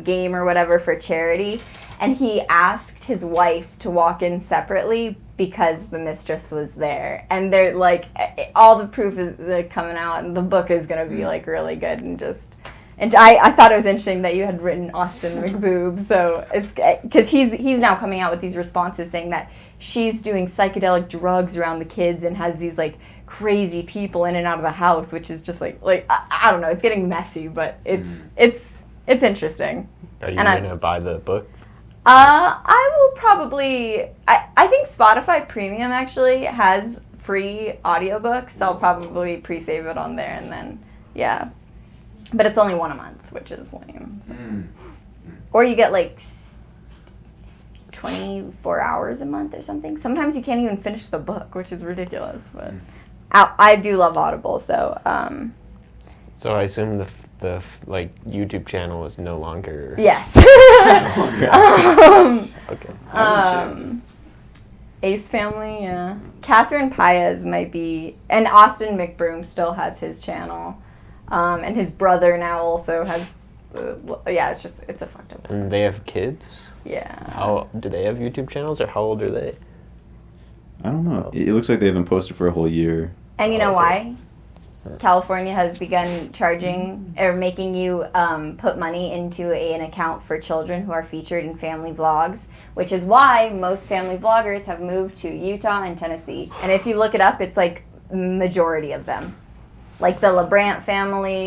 game or whatever for charity, and he asked his wife to walk in separately because the mistress was there, and they're like, all the proof is coming out, and the book is gonna be like really good, and I thought it was interesting that you had written Austin McBoob, so it's because he's now coming out with these responses saying that she's doing psychedelic drugs around the kids and has these like crazy people in and out of the house, which is just like I don't know, it's getting messy, but it's interesting. Are you And gonna buy the book? I will probably. I think Spotify Premium actually has free audiobooks. So I'll probably pre-save it on there, and then yeah. But it's only one a month, which is lame. So. Or you get like 24 hours a month or something. Sometimes you can't even finish the book, which is ridiculous. But I do love Audible, so. So I assume the like YouTube channel is no longer. Yes. Okay. Ace Family, yeah. Catherine Paez might be, and Austin McBroom still has his channel. And his brother now also has, it's a fucked up. And they have kids? Yeah. How do they have YouTube channels, or how old are they? I don't know. It looks like they haven't posted for a whole year. And you know Okay. why? California has begun charging or making you put money into an account for children who are featured in family vlogs, which is why most family vloggers have moved to Utah and Tennessee. And if you look it up, it's like majority of them. like the LeBrant family,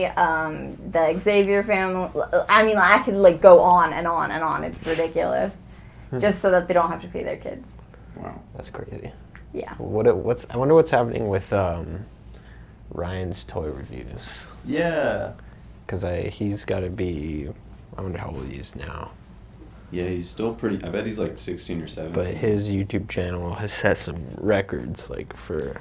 the Xavier family. I mean, I could like go on and on and on. It's ridiculous, just so that they don't have to pay their kids. Wow. That's crazy. Yeah. I wonder what's happening with Ryan's toy reviews. Yeah. Because he's got to be, I wonder how old he is now. Yeah, he's still pretty. I bet he's like 16 or 17. But his YouTube channel has set some records, like for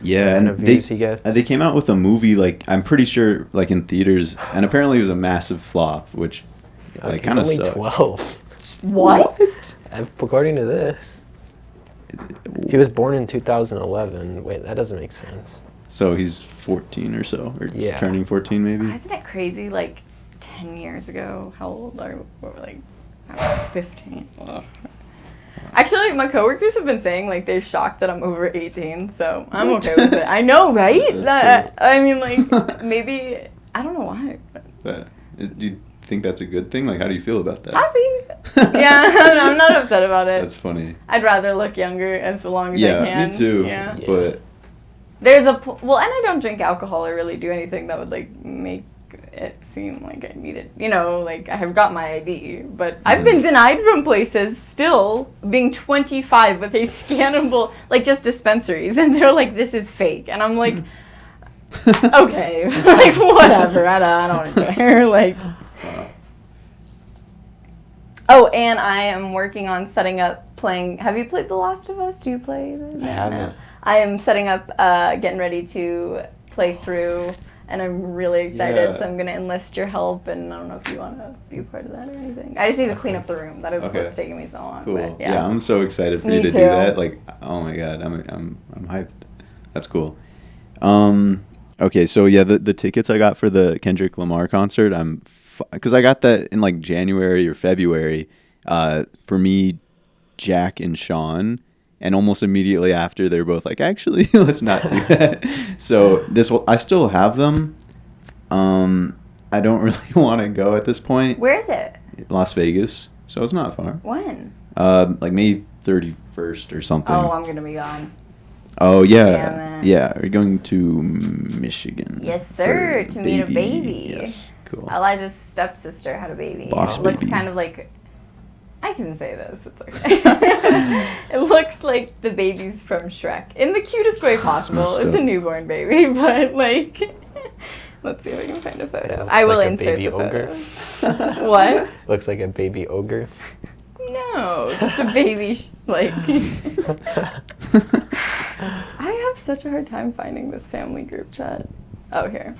yeah, the and views he gets. they came out with a movie, like I'm pretty sure, like in theaters, and apparently it was a massive flop, which like kind of he's only sucked. 12. What? According to this, he was born in 2011. Wait, that doesn't make sense. So he's 14 or so, or just Yeah. turning 14 maybe. Isn't it crazy? Like 10 years ago, how old are we? Like I was 15. Ugh. Actually, my coworkers have been saying like they're shocked that I'm over 18, so I'm okay with it. I know, right? That's I mean, like maybe I don't know why. But Do you think that's a good thing? Like, how do you feel about that? happy. Yeah, I'm not upset about it. That's funny. I'd rather look younger as long as I Yeah, can. me too. Yeah. But There's well, and I don't drink alcohol or really do anything that would like make it seem like I need it. You know, like I have got my ID, but I've been denied from places still being 25 with a scannable, like just dispensaries, and they're like, "This is fake," and I'm like, "Okay, like whatever. I don't care." Like, oh, and I am working on setting up playing. Have you played The Last of Us? Do you play? I haven't. No. I am setting up, getting ready to play through, and I'm really excited. Yeah. So I'm gonna enlist your help, and I don't know if you want to be a part of that or anything. I just need to clean up the room. That is Okay. what's taking me so long. cool. But, Yeah. I'm so excited for Me you to too. do that. Like, oh my god, I'm hyped. That's cool. Okay, so yeah, the tickets I got for the Kendrick Lamar concert, because I got that in like January or February. For me, Jack and Sean. And almost immediately after, they're both like, actually, let's not do that. So I still have them. I don't really want to go at this point. Where is it? Las Vegas, so it's not far. When? Like May 31st or something. Oh, I'm gonna be gone. Oh Damn yeah, it. yeah. We're going to Michigan. Yes, sir, for to meet a baby. Yes, cool. Elijah's stepsister had a baby. Boss It looks baby. kind of like. I can say this. It's okay. It looks like the babies from Shrek in the cutest way possible. messed It's a up. newborn baby, but like, let's see if I can find a photo. Looks I will like a insert baby the ogre. photo. What? Looks like a baby ogre. No, just a baby. Like, I have such a hard time finding this family group chat. Oh, here.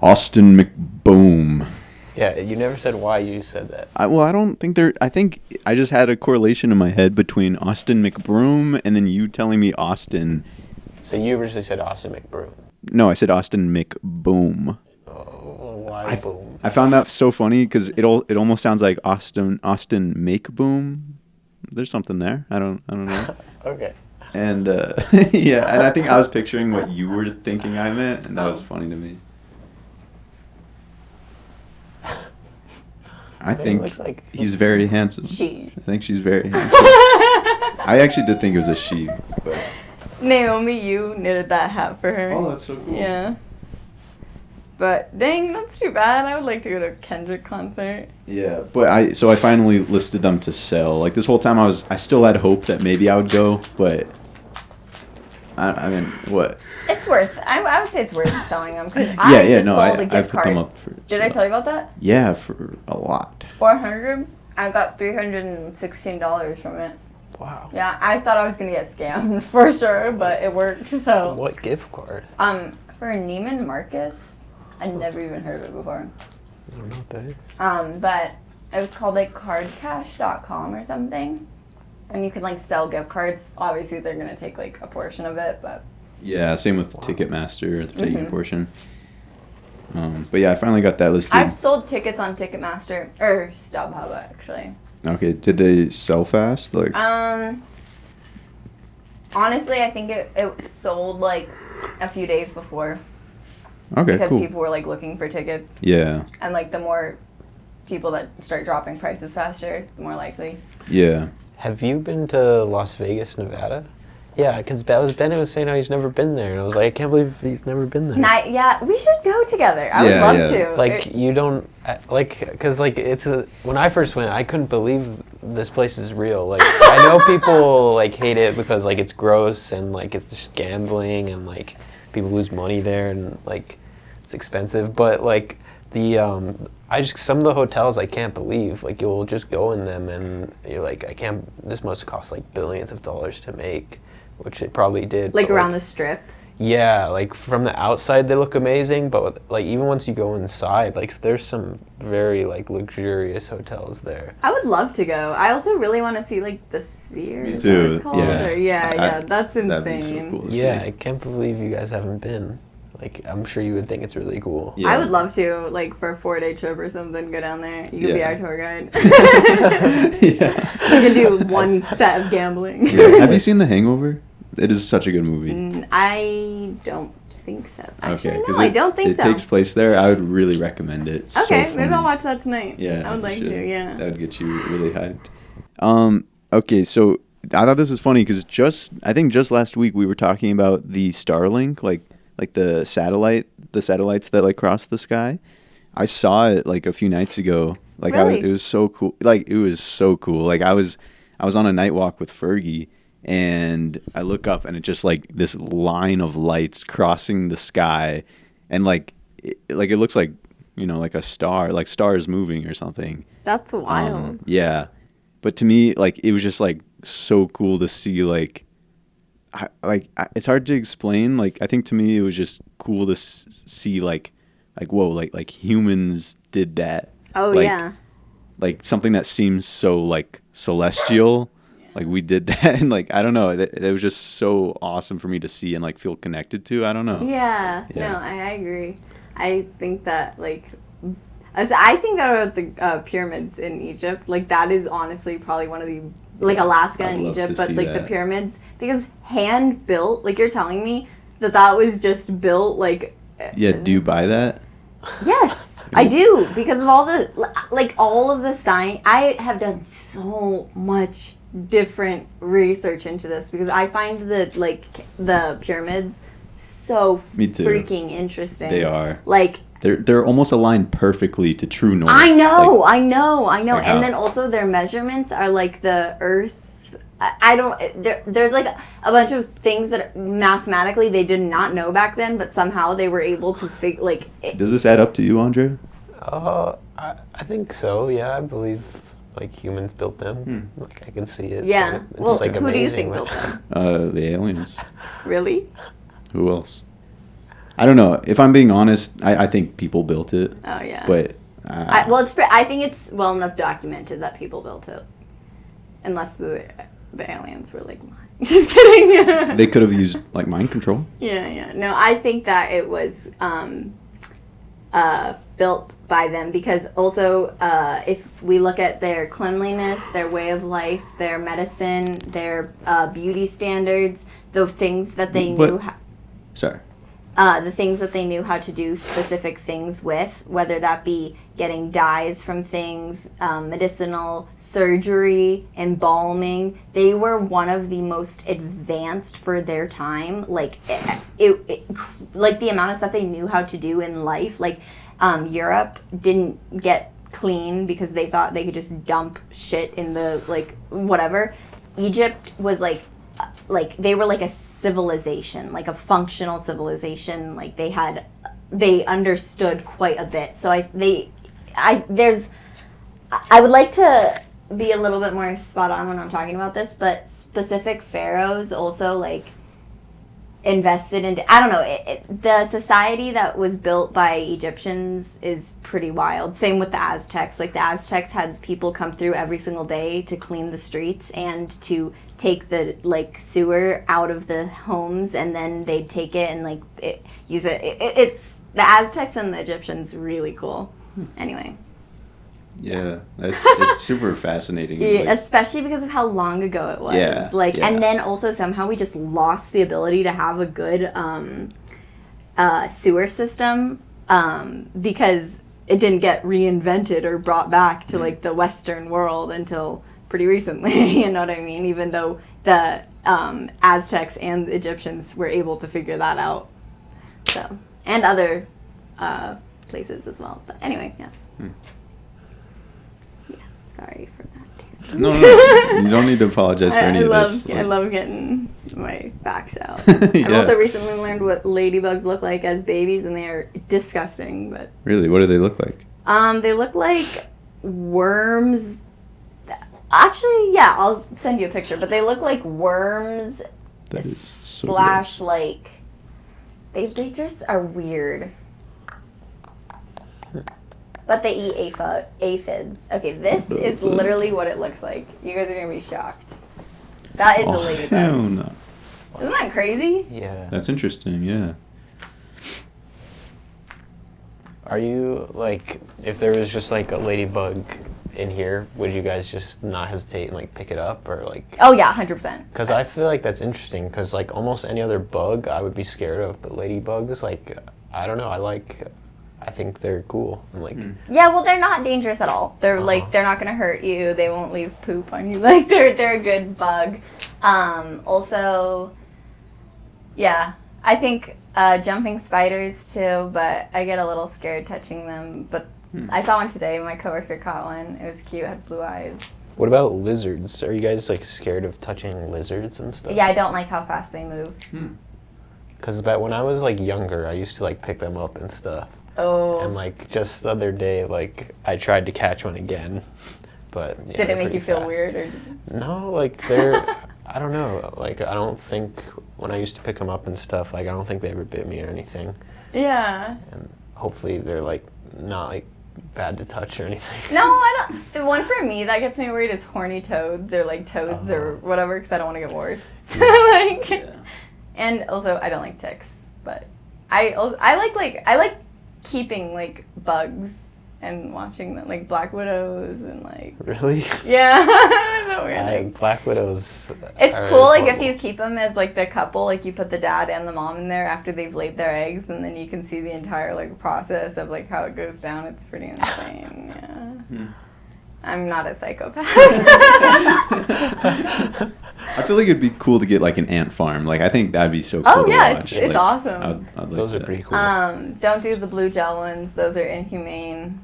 Austin McBoom. Yeah, you never said why you said that. I don't think I think I just had a correlation in my head between Austin McBroom and then you telling me Austin. So you originally said Austin McBroom. No, I said Austin McBoom. Oh, why boom? I found that so funny because it almost sounds like Austin McBoom. There's something there. I don't know. Okay. And yeah, and I think I was picturing what you were thinking I meant, and that was funny to me. I think looks like- he's very handsome. She. I think she's very handsome. I actually did think it was a she, but Naomi, you knitted that hat for her. oh, that's so cool. Yeah. But dang, that's too bad. I would like to go to a Kendrick concert. Yeah, but I finally listed them to sell. Like this whole time I still had hope that maybe I would go, but I mean, what? It's worth. I would say it's worth selling them because Yeah, I yeah, just no, sold a I gift put them card. up for Did I sale. tell you about that? Yeah, for a lot. 400. I got $316 from it. Wow. Yeah, I thought I was gonna get scammed for sure, but it worked. So What gift card? for Neiman Marcus, I never even heard of it before. I don't know what that is. But it was called like cardcash.com or something. And you can like sell gift cards. Obviously they're gonna take like a portion of it, but Yeah, same with Wow. Ticketmaster, the taking Mhm. portion. But yeah, I finally got that listed. I've sold tickets on Ticketmaster or StubHub actually. Okay, did they sell fast? Like, Honestly, I think it sold like a few days before okay, because cool. people were like looking for tickets, Yeah, and like the more people that start dropping prices faster, the more likely. yeah. Have you been to Las Vegas, Nevada? Yeah, because Bennett was saying how he's never been there, and I was like, I can't believe he's never been there. Yeah, we should go together. I would Yeah, love yeah. to. Like you don't because when I first went, I couldn't believe this place is real. Like I know people like hate it because like it's gross and like it's just gambling and like people lose money there and like it's expensive. But like some of the hotels I can't believe. Like you'll just go in them and you're like, I can't. This must cost like billions of dollars to make, which it probably did. like but, around the strip. Yeah, like from the outside they look amazing, but like even once you go inside, like there's some very like luxurious hotels there. I would love to go. I also really want to see like the Sphere. Me is that what too, it's called? yeah. Or- yeah, I- that's insane. That'd be so cool to Yeah, see. I can't believe you guys haven't been. Like I'm sure you would think it's really cool. Yeah. I would love to, like, for a 4-day trip or something, go down there. You could be Yeah. our tour guide. Yeah. We can do one set of gambling. Yeah. Have you seen The Hangover? It is such a good movie. I don't think so. Actually, Okay, no, I don't think it so. takes place there. I would really recommend it. It's so Okay, maybe I'll funny. watch that tonight. Yeah, I would like you should. to, yeah. That would get you really hyped. Okay, so I thought this was funny because I think just last week we were talking about the Starlink, like the satellites that like cross the sky. I saw it like a few nights ago. Like Really? it was so cool. Like it was so cool. Like I was on a night walk with Fergie. And I look up and it's just like this line of lights crossing the sky, and like it looks like, you know, like a star, like stars moving or something. That's wild. Yeah, but to me, like it was just like so cool to see. It's hard to explain. Like I think to me it was just cool to see like whoa, like humans did that. Oh, like, yeah. Like something that seems so like celestial. Like we did that, and like I don't know, it was just so awesome for me to see and like feel connected to. I don't know. Yeah, Yeah. no, I agree. I think that, like, I think that about the pyramids in Egypt, like, that is honestly probably one of the, like, Alaska I'd and love to Egypt, but, see like, the that. pyramids, because hand-built, like, you're telling me that was just built, like... Yeah, do you buy that? Yes, I do, because of all the science. I have done so much different research into this because I find the pyramids so Me too. freaking interesting. They are. Like, They're almost aligned perfectly to true north. I know, Like, I know. Like how? And then also their measurements are like the Earth. I don't. There's like a bunch of things that mathematically they did not know back then, but somehow they were able to figure. Like, does this add up to you, Andre? I think so. Yeah, I believe like humans built them. Like I can see it. yeah. So it's Well, like who do you amazing, think built but- them? The aliens. Really? Who else? I don't know. If I'm being honest, I think people built it. Oh yeah. But I think it's well enough documented that people built it, unless the aliens were like, just kidding. they could have used like mind control. Yeah. No, I think that it was built by them because also if we look at their cleanliness, their way of life, their medicine, their beauty standards, the things that they But- knew. Sorry. The things that they knew how to do specific things with, whether that be getting dyes from things, medicinal surgery, embalming. They were one of the most advanced for their time. Like like the amount of stuff they knew how to do in life. Like Europe didn't get clean because they thought they could just dump shit in the like whatever. Egypt was like they were like a civilization, like a functional civilization. Like they understood quite a bit. So I would like to be a little bit more spot on when I'm talking about this, but specific pharaohs also like invested into, I don't know, the society that was built by Egyptians is pretty wild. Same with the Aztecs. Like the Aztecs had people come through every single day to clean the streets and to take the like sewer out of the homes, and then they'd take it and like use it. It's the Aztecs and the Egyptians really cool. Anyway. Yeah, it's super fascinating. Yeah, like- especially because of how long ago it was. Yeah, Like, yeah. and then also somehow we just lost the ability to have a good sewer system because it didn't get reinvented or brought back to like the Western world until pretty recently. You know what I mean? Even though the Aztecs and the Egyptians were able to figure that out. So, and other places as well. But anyway, yeah. Yeah, sorry for that. No, you don't need to apologize for any of this. I love getting my facts out. Yeah. I've also recently learned what ladybugs look like as babies, and they are disgusting. But Really, what do they look like? they look like worms. Actually, yeah, I'll send you a picture. But they look like worms That is so slash like they just are weird. But they eat aphids. Okay, this is literally what it looks like. You guys are gonna be shocked. That is a ladybug. Hell no. Isn't that crazy? Yeah. That's interesting, yeah. Are you, like, if there was just, like, a ladybug in here, would you guys just not hesitate and, like, pick it up? Or, like... Oh, yeah, 100%. Because I feel like that's interesting. Because, like, almost any other bug I would be scared of. But ladybugs, like, I don't know. I think they're cool. I'm like... Yeah, well, they're not dangerous at all. They're, like, they're not gonna hurt you. They won't leave poop on you. Like, they're a good bug. Also, yeah, I think jumping spiders, too, but I get a little scared touching them. But I saw one today. My coworker caught one. It was cute. It had blue eyes. What about lizards? Are you guys, like, scared of touching lizards and stuff? Yeah, I don't like how fast they move. Because when I was, like, younger, I used to, like, pick them up and stuff. Oh. And, like, just the other day, like, I tried to catch one again. But, yeah, Did they're it make pretty you feel fast. weird? Or? No, like, they're... I don't know. Like, I don't think when I used to pick them up and stuff, like, I don't think they ever bit me or anything. Yeah. And hopefully they're, like, not, like, bad to touch or anything. No, I don't. The one for me that gets me worried is horny toads or like toads or whatever, because I don't want to get warts. And also I don't like ticks, but I like keeping like bugs and watching them, like black widows and like. Really? Yeah, so weird. Black widows. It's are cool, like if horrible. you keep them as like the couple, like you put the dad and the mom in there after they've laid their eggs, and then you can see the entire like process of like how it goes down. It's pretty insane. Yeah. I'm not a psychopath. I feel like it'd be cool to get like an ant farm. Like I think that'd be so cool Oh, to yeah, watch. it's Like, awesome. I'd like Those are that. pretty cool. Don't do the blue gel ones; those are inhumane.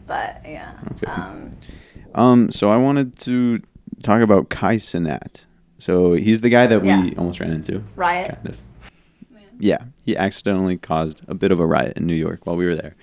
But yeah. Okay. So I wanted to talk about Kai Cenat. So he's the guy that we Yeah. almost ran into. Riot. Kind of. Yeah, he accidentally caused a bit of a riot in New York while we were there.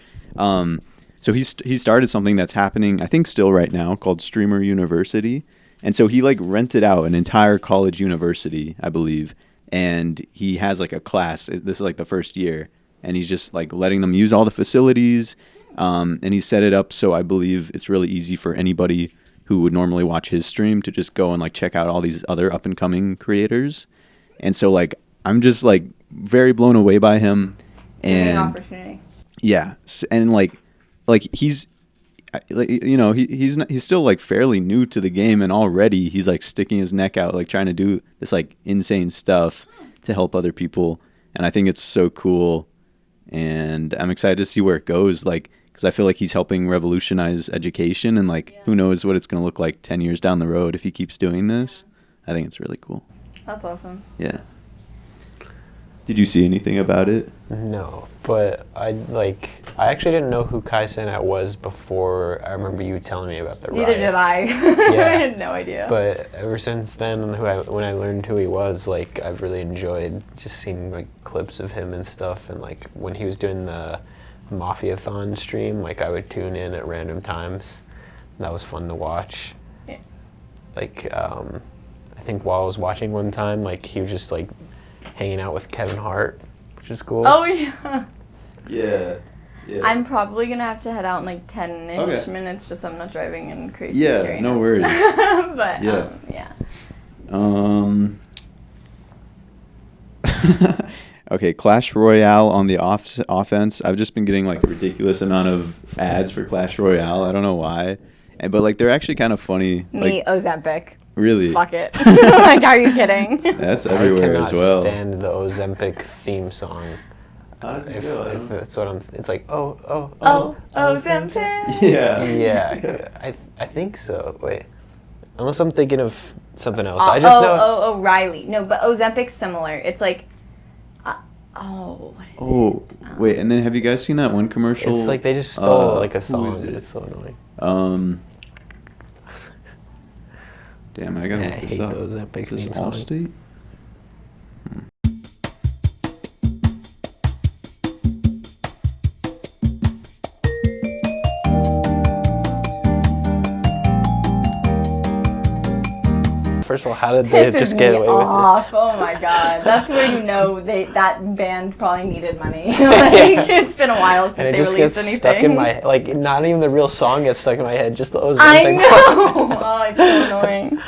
So he started something that's happening, I think, still right now, called Streamer University. And so he like rented out an entire college university, I believe, and he has like a class. This is like the first year, and he's just like letting them use all the facilities. And he set it up so I believe it's really easy for anybody who would normally watch his stream to just go and like check out all these other up and coming creators. And so like I'm just like very blown away by him. An And opportunity. yeah, and like he's he's still like fairly new to the game, and already he's like sticking his neck out, like trying to do this like insane stuff to help other people. And I think it's so cool, and I'm excited to see where it goes. Like, because I feel like he's helping revolutionize education, and like who knows what it's gonna look like 10 years down the road if he keeps doing this. I think it's really cool. That's awesome. Yeah. Did you see anything about it? No, but I actually didn't know who Kai Cenat was before I remember you telling me about the Neither riot. did I. Yeah. I had no idea. But ever since then, when I learned who he was, like I've really enjoyed just seeing like clips of him and stuff, and like when he was doing the Mafiathon stream, like I would tune in at random times. That was fun to watch. Yeah. Like I think while I was watching one time, like he was just like hanging out with Kevin Hart, which is cool. Oh yeah. Yeah. I'm probably gonna have to head out in like 10-ish Okay. minutes, just so I'm not driving in crazy Yeah, scariness. no worries. But Yeah. yeah. Okay, Clash Royale on the offense. I've just been getting like a ridiculous amount of ads for Clash Royale. I don't know why, but like they're actually kind of funny. Me, Like, Ozempic. really, Fuck it. Like, are you kidding? that's I everywhere cannot as well. stand the Ozempic theme song. How does it If go? that's what it's like, oh, Oh, Ozempic. Yeah. Yeah, I think so. Wait, Unless I'm thinking of something else. I just know. Riley. No, but Ozempic's similar. It's like, what is it? Oh, wait, and then have you guys seen that one commercial? It's like they just stole like a who song. is it? It's so annoying. Damn, I gotta Yeah, look I this hate up. those Epic Is this theme songs. Allstate? First of all, how did they Pisses just get me away off. Oh my god, that's where you know that band probably needed money. Like it's been a while since and it they just released gets anything. stuck in my like not even the real song gets stuck in my head, just the Ozempic I one. know. Oh, it's so annoying.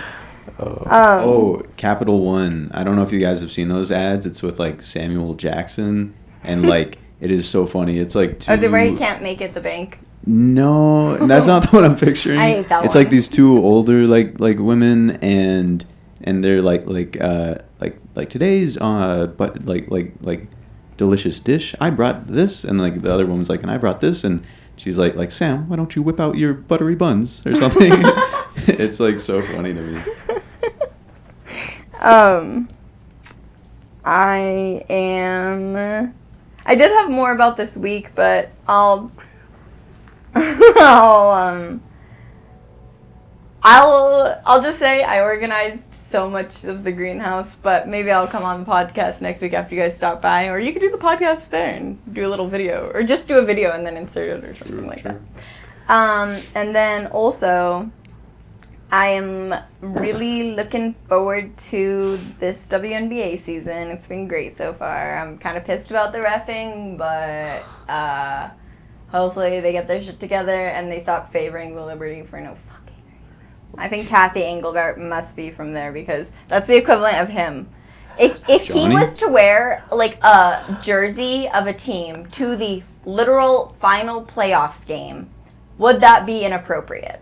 Oh, Capital One. I don't know if you guys have seen those ads. It's with like Samuel Jackson, and like it is so funny. It's like two... Oh, is it where he can't make it the bank? No, that's not the one I'm picturing. I hate that It's one. like these two older like women, and they're like today's but like delicious dish. I brought this, and like the other woman's like, and I brought this, and she's like Sam, why don't you whip out your buttery buns or something? It's like so funny to me. I did have more about this week, but I'll just say I organized so much of the greenhouse, but maybe I'll come on the podcast next week after you guys stop by, or you could do the podcast there and do a little video, or just do a video and then insert it or something like that. And then also, I am really looking forward to this WNBA season. It's been great so far. I'm kind of pissed about the reffing, but hopefully they get their shit together and they stop favoring the Liberty for no fucking reason. I think Kathy Engelgart must be from there because that's the equivalent of him. If he Johnny? was to wear like a jersey of a team to the literal final playoffs game, would that be inappropriate?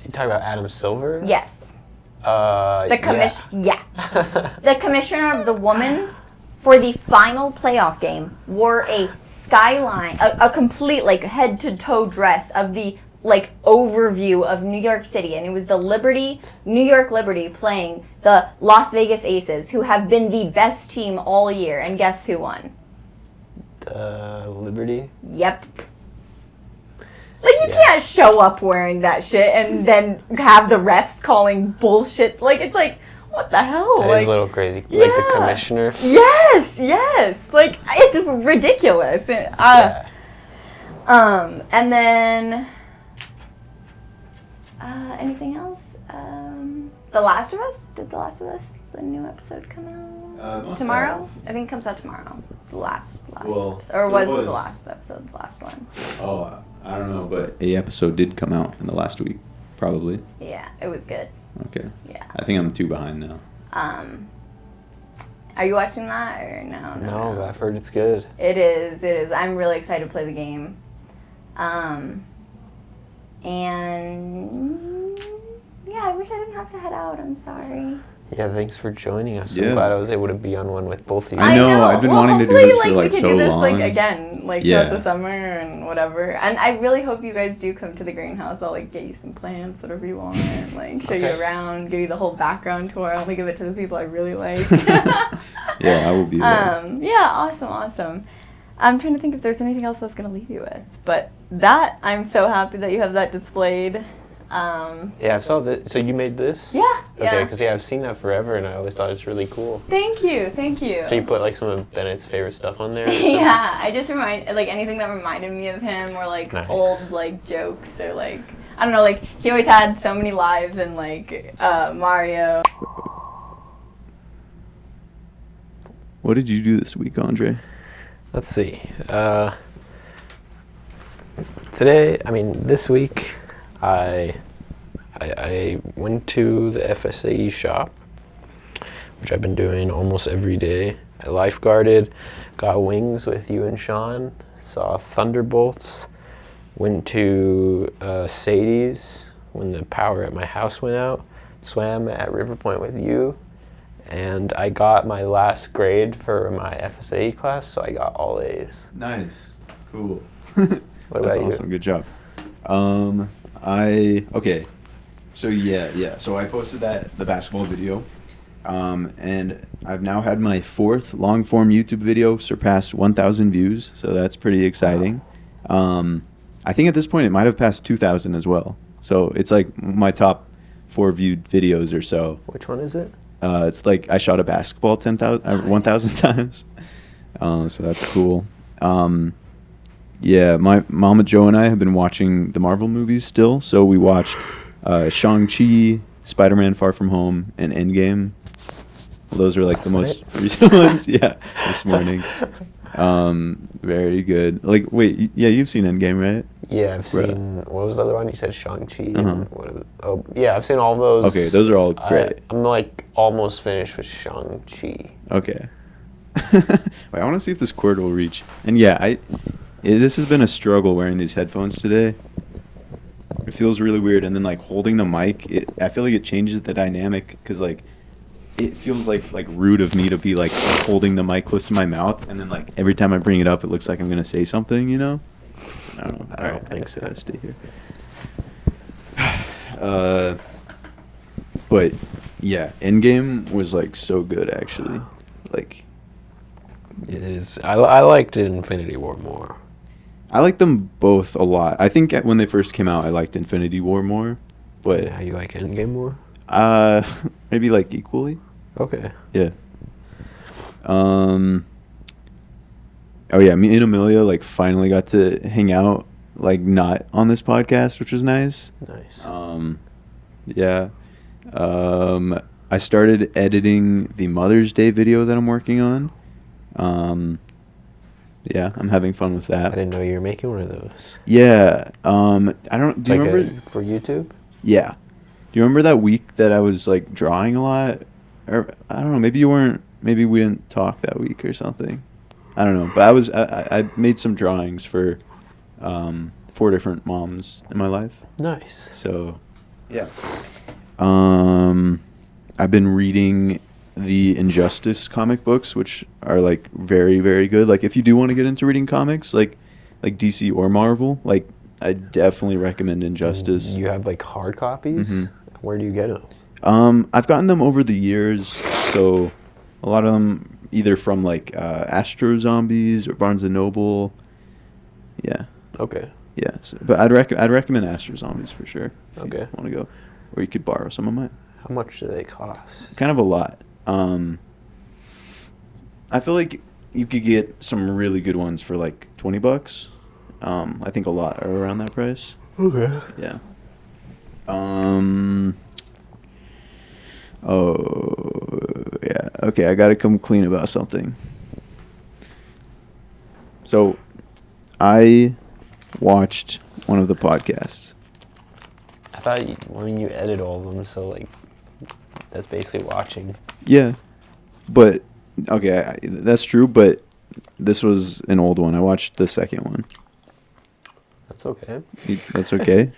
You talking about Adam Silver? Yes. The The commissioner of the women's for the final playoff game wore a skyline, a complete like head to toe dress of the like overview of New York City, and it was the New York Liberty playing the Las Vegas Aces, who have been the best team all year. And guess who won? Liberty? Yep. Like, you can't show up wearing that shit and then have the refs calling bullshit. Like, it's like, what the hell? That like, is a little crazy. Like the yeah. commissioner. Yes. Like, it's ridiculous. Yeah. And then, anything else? The Last of Us? Did The Last of Us, the new episode come out? Tomorrow? I think it comes out tomorrow. The last Well, episode. Or it was was- the last episode the last one? Oh, I don't know, but a episode did come out in the last week, probably. Yeah, it was good. Okay. Yeah. I think I'm 2 behind now. Are you watching that or no? No, but I've heard it's good. It is. I'm really excited to play the game. And yeah, I wish I didn't have to head out. I'm sorry. Yeah, thanks for joining us. Yeah. I'm glad I was able to be on one with both of you. I know, I've been wanting to do this for, hopefully, like, we so could do this long. like again, like Yeah. throughout the summer and whatever. And I really hope you guys do come to the greenhouse. I'll like get you some plants, whatever you want, like show you Okay. around, give you the whole background tour. I only give it to the people I really like. Yeah, I will be there. Yeah, awesome. I'm trying to think if there's anything else I was gonna leave you with, but that I'm so happy that you have that displayed. Yeah, I saw that. So you made this? Yeah. Okay, because I've seen that forever, and I always thought it's really cool. Thank you. So you put like some of Bennett's favorite stuff on there? or something? Yeah, I just like anything that reminded me of him, or like Nice. old like jokes, or like I don't know, like he always had so many lives in like Mario. What did you do this week, Andre? Let's see. This week, I went to the FSAE shop, which I've been doing almost every day. I lifeguarded, got wings with you and Sean, saw Thunderbolts, went to Sadie's when the power at my house went out, swam at River Point with you, and I got my last grade for my FSAE class, so I got all A's. Nice. Cool. What That's about you? awesome. Good job. Okay. So yeah. So I posted the basketball video, and I've now had my 4th long form YouTube video surpass 1,000 views. So that's pretty exciting. I think at this point it might have passed 2,000 as well. So it's like my top 4 viewed videos or so. Which one is it? It's like I shot a basketball 1,000 times. So that's cool. Yeah, my Mama Joe and I have been watching the Marvel movies still. So we watched Shang-Chi, Spider-Man Far From Home, and Endgame. Those are like the most recent ones. Yeah, this morning. Very good. Like, wait, yeah, you've seen Endgame, right? Yeah, I've seen. What was the other one? You said Shang-Chi. Uh-huh. Oh, yeah, I've seen all of those. Okay, those are all great. I'm like almost finished with Shang-Chi. Okay. Wait, I want to see if this cord will reach. And yeah, this has been a struggle wearing these headphones today. It feels really weird, and then like holding the mic, I feel like it changes the dynamic because like it feels like rude of me to be like holding the mic close to my mouth, and then like every time I bring it up, it looks like I'm gonna say something, you know? I don't know. I don't think so. Gotta stay here. But yeah, Endgame was like so good actually. Like, It is. I liked Infinity War more. I like them both a lot. I think when they first came out, I liked Infinity War more, but Yeah, you like Endgame more? maybe like equally. Okay. Yeah. Oh yeah, me and Amelia like finally got to hang out, like not on this podcast, which was nice. Nice. Yeah. I started editing the Mother's Day video that I'm working on. Yeah, I'm having fun with I that. didn't know you were making one of those. Yeah. I don't. Do you Like remember? for YouTube? Yeah. Do you remember that week that I was like drawing a lot? Or I don't know. Maybe you weren't. Maybe we didn't talk that week or something. I don't know. But I made some drawings for 4 different moms in my life. Nice. So, yeah. I've been reading the Injustice comic books, which are like very, very good. Like if you do want to get into reading comics, like DC or Marvel, like I definitely recommend Injustice. You have like hard copies? Mhm. Where do you get them? I've gotten them over the years, so a lot of them either from like Astro Zombies or Barnes and Noble. Yeah, Okay. yeah. So, but I'd recommend Astro Zombies for sure. If Okay. you want to go, or you could borrow some of mine. How much do they cost? Kind of a lot. I feel like you could get some really good ones for like $20. I think a lot are around that price. Okay. Yeah. Oh, yeah. Okay, I gotta come clean about something. So, I watched one of the podcasts. I thought you edit all of them, so like that's basically watching. Yeah, but okay, that's true. But this was an old one. I watched the second one. That's okay. That's okay.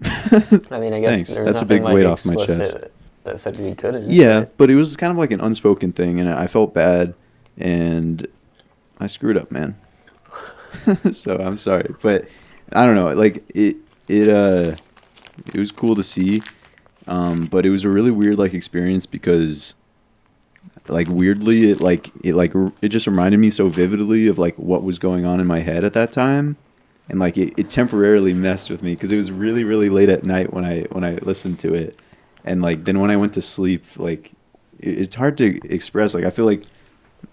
I mean, I guess Thanks. there's That's a nothing big like weight off my explicit chest. that said we couldn't. Yeah, but it was kind of like an unspoken thing, and I felt bad, and I screwed up, man. So I'm sorry, but I don't know. Like it was cool to see, but it was a really weird like experience because, like weirdly, it just reminded me so vividly of like what was going on in my head at that time, and like it temporarily messed with me because it was really really late at night when I listened to it, and like then when I went to sleep, like it's hard to express. Like I feel like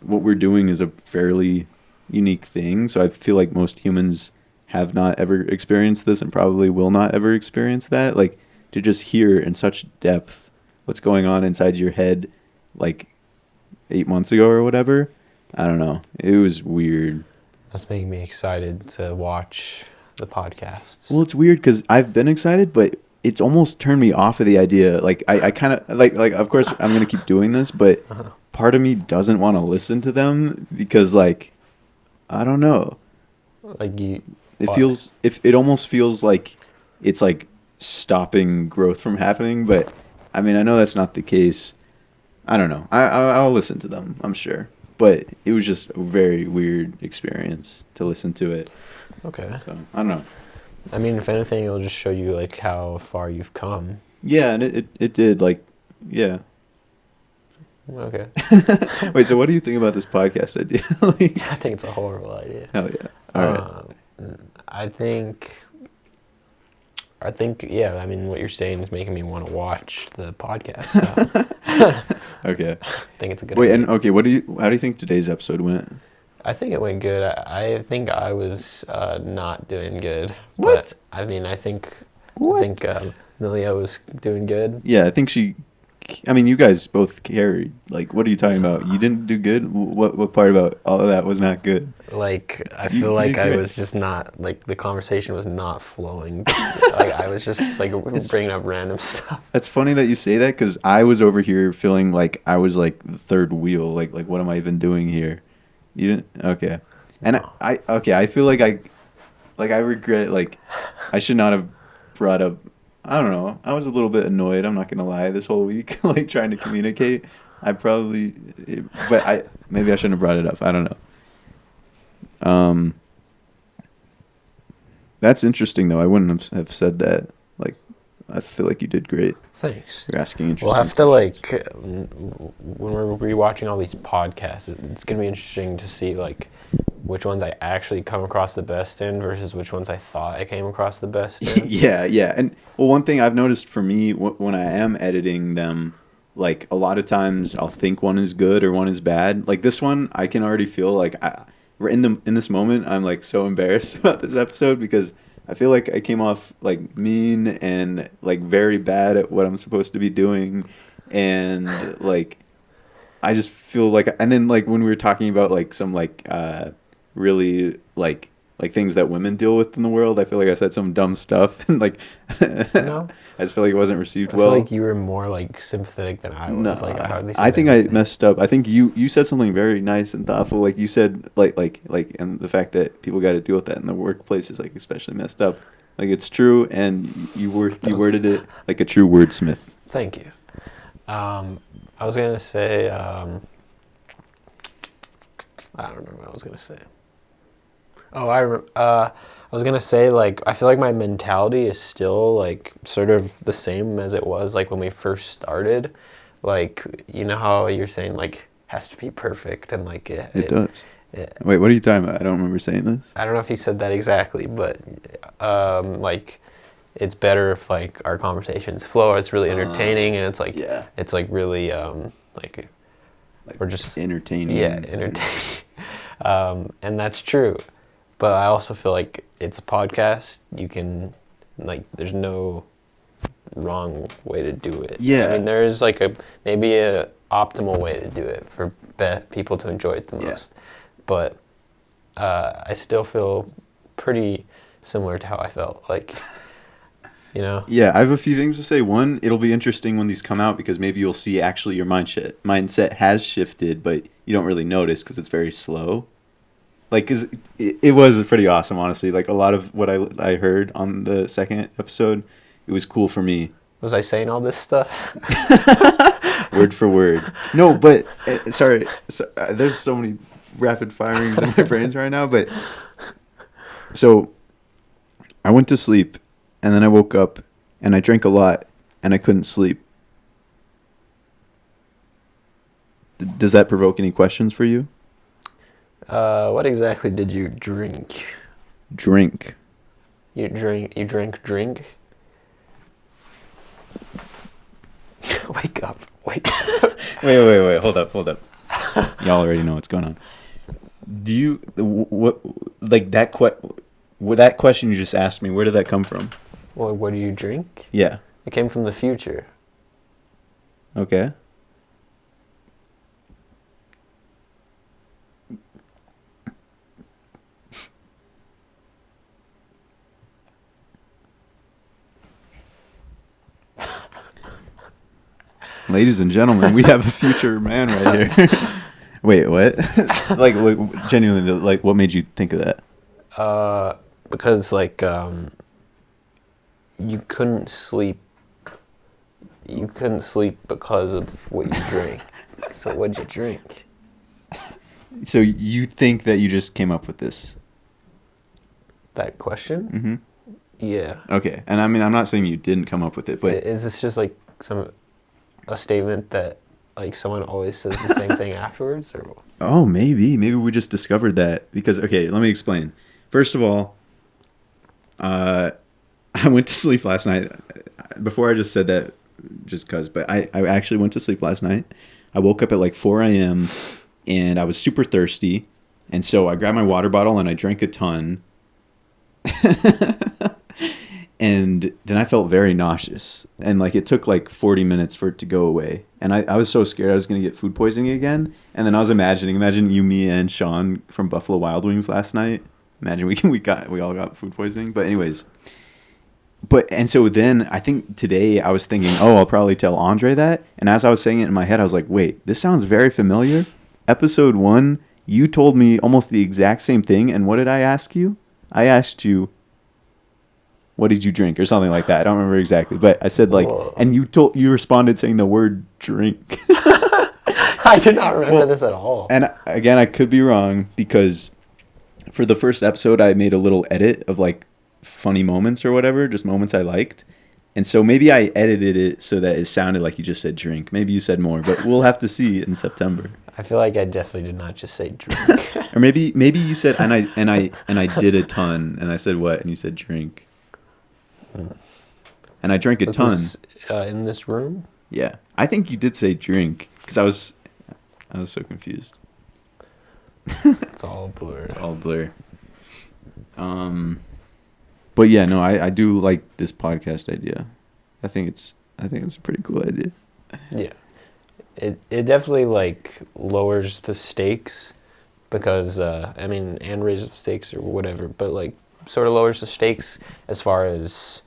what we're doing is a fairly unique thing, so I feel like most humans have not ever experienced this and probably will not ever experience that. Like to just hear in such depth what's going on inside your head, like 8 months ago or whatever. I don't know. It was weird. That's making me excited to watch the podcasts. Well, it's weird because I've been excited, but it's almost turned me off of the idea. Like I kind of like of course I'm gonna keep doing this, but part of me doesn't want to listen to them because like I don't know. Like you. It What? feels it almost feels like it's like stopping growth from happening, but I mean I know that's not the case. I don't know. I'll listen to them, I'm sure. But it was just a very weird experience to listen to it. Okay. So I don't know. I mean, if anything, it'll just show you like how far you've come. Yeah, and it did, like, yeah. Okay. Wait, so what do you think about this podcast idea? Like, I think it's a horrible idea. hell yeah. All right. I think, yeah. I mean, what you're saying is making me want to watch the podcast. So Okay. I think it's a good. Wait, idea. and okay, how do you think today's episode went? I think it went good. I think I was not doing good. What? But, I mean, I think What? Milia was doing good. Yeah, I think you guys both carried. Like, what are you talking about? You didn't do good? What part about all of that was not good? Like, I You feel like did I great. was just not, like, the conversation was not flowing. Like, I was just, like, bringing up random stuff. That's funny that you say that, because I was over here feeling like I was like the third wheel. Like what am I even doing here? You didn't? Okay. And I feel like I regret, like, I should not have brought up, I don't know. I was a little bit annoyed, I'm not going to lie, this whole week, like, trying to communicate. Maybe I shouldn't have brought it up. I don't know. That's interesting, though. I wouldn't have said that. Like, I feel like you did great. Thanks. You're asking interesting We'll have to, questions. like, when we're rewatching all these podcasts, it's going to be interesting to see, like, which ones I actually come across the best in versus which ones I thought I came across the best in. Yeah. And, well, one thing I've noticed for me, when I am editing them, like, a lot of times I'll think one is good or one is bad. Like, this one, I can already feel like we're in this moment, I'm, like, so embarrassed about this episode, because I feel like I came off, like, mean and, like, very bad at what I'm supposed to be doing. And, like, I just feel like, and then, like, when we were talking about, like, some, like, really, like things that women deal with in the world, I feel like I said some dumb stuff, and, like, No? I just feel like it wasn't received I well. feel like you were more, like, sympathetic than I was. No, Like, I hardly said I think I anything. messed up. I think you said something very nice and thoughtful. Like, you said, like, and the fact that people got to deal with that in the workplace is, like, especially messed up. Like, it's true, and you worded it like a true wordsmith. Thank you. I was going to say, I don't know what I was going to say. Oh, I was going to say, like, I feel like my mentality is still, like, sort of the same as it was, like, when we first started. Like, you know how you're saying, like, has to be perfect, and, like, It does. Wait, what are you talking about? I don't remember saying this. I don't know if you said that exactly, but, like, it's better if, like, our conversations flow, it's really entertaining, and it's, like, yeah. it's, like, really, like we're just entertaining. Yeah, entertaining. And that's true. But I also feel like it's a podcast. You can, like, there's no wrong way to do it. Yeah. I mean, there is, like, maybe a optimal way to do it for people to enjoy it the Yeah. most. But I still feel pretty similar to how I felt. Like, you know? Yeah, I have a few things to say. One, it'll be interesting when these come out, because maybe you'll see actually your mindset has shifted, but you don't really notice because it's very slow. Like, 'cause it was pretty awesome, honestly. Like, a lot of what I heard on the second episode, it was cool for me. Was I saying all this stuff? Word for word. No, but, sorry, there's so many rapid firings in my brains right now, but, so, I went to sleep, and then I woke up, and I drank a lot, and I couldn't sleep. Does that provoke any questions for you? What exactly did you drink? Drink. You drank drink? Wake up. Wait, hold up. Y'all already know what's going on. Do you, what, like, that question you just asked me, where did that come from? Well, what do you drink? Yeah. It came from the future. Okay. Ladies and gentlemen, we have a future man right here. Wait, what? Like, genuinely, like, what made you think of that? Because, like, you couldn't sleep. You couldn't sleep because of what you drank. So what'd you drink? So you think that you just came up with this? That question? Mm-hmm. Yeah. Okay, and I mean, I'm not saying you didn't come up with it, but Is this just like a statement that like someone always says the same thing afterwards, or? oh, maybe we just discovered that because okay, let me explain. First of all, I went to sleep last night. Before I just said that, just cause, but I actually went to sleep last night. I woke up at like 4 a.m. and I was super thirsty, and so I grabbed my water bottle and I drank a ton. And then I felt very nauseous, and like it took like 40 minutes for it to go away. And I was so scared I was gonna get food poisoning again. And then I was imagine you, me, and Sean from Buffalo Wild Wings last night. Imagine we all got food poisoning. But anyways, and so then I think today I was thinking, oh, I'll probably tell Andre that. And as I was saying it in my head, I was like, wait, this sounds very familiar. Episode 1, you told me almost the exact same thing. And what did I ask you? I asked you, what did you drink or something like that? I don't remember exactly, but I said like, Whoa. and you responded saying the word drink. I did not remember this at all. And again, I could be wrong because for the first episode, I made a little edit of like funny moments or whatever, just moments I liked. And so maybe I edited it so that it sounded like you just said drink. Maybe you said more, but we'll have to see in September. I feel like I definitely did not just say drink. Or maybe you said and I did a ton, and I said what, and you said drink. And I drank a Was ton. this, in this room? Yeah, I think you did say drink because I was so confused. It's all a blur. It's all blur. But yeah, no, I do like this podcast idea. I think it's a pretty cool idea. Yeah. It definitely like lowers the stakes because I mean, and raises the stakes or whatever, but like sort of lowers the stakes as far as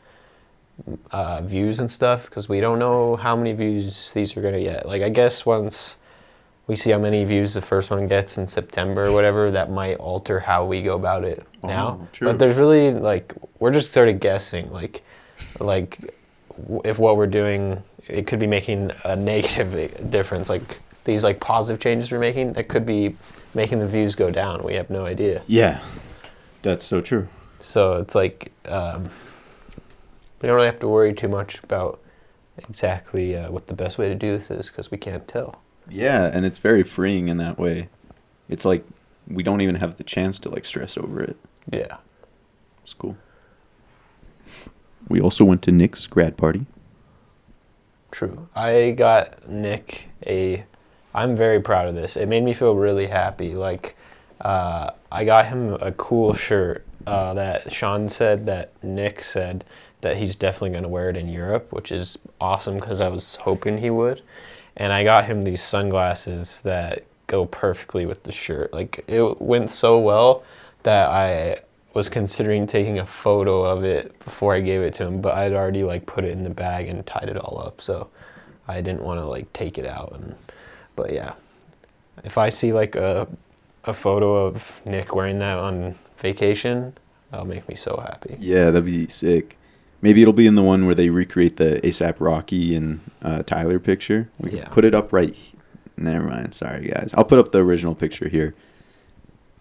views and stuff because we don't know how many views these are gonna get. Like I guess once we see how many views the first one gets in September or whatever, that might alter how we go about it now. True. But there's really like we're just sort of guessing like if what we're doing, it could be making a negative difference. Like these like positive changes we're making, that could be making the views go down. We have no idea. Yeah, that's so true. So it's like we don't really have to worry too much about exactly what the best way to do this is because we can't tell. Yeah, and it's very freeing in that way. It's like we don't even have the chance to like stress over it. Yeah. It's cool. We also went to Nick's grad party. True. I got Nick I'm very proud of this. It made me feel really happy. Like, I got him a cool shirt that Sean said that Nick said that he's definitely going to wear it in Europe, which is awesome because I was hoping he would. And I got him these sunglasses that go perfectly with the shirt. Like, it went so well that I was considering taking a photo of it before I gave it to him, but I'd already like put it in the bag and tied it all up, so I didn't want to like take it out. But yeah, if I see like a photo of Nick wearing that on vacation, that'll make me so happy. Yeah, that'd be sick. Maybe it'll be in the one where they recreate the ASAP Rocky and Tyler picture. We can put it up right. Never mind. Sorry, guys. I'll put up the original picture here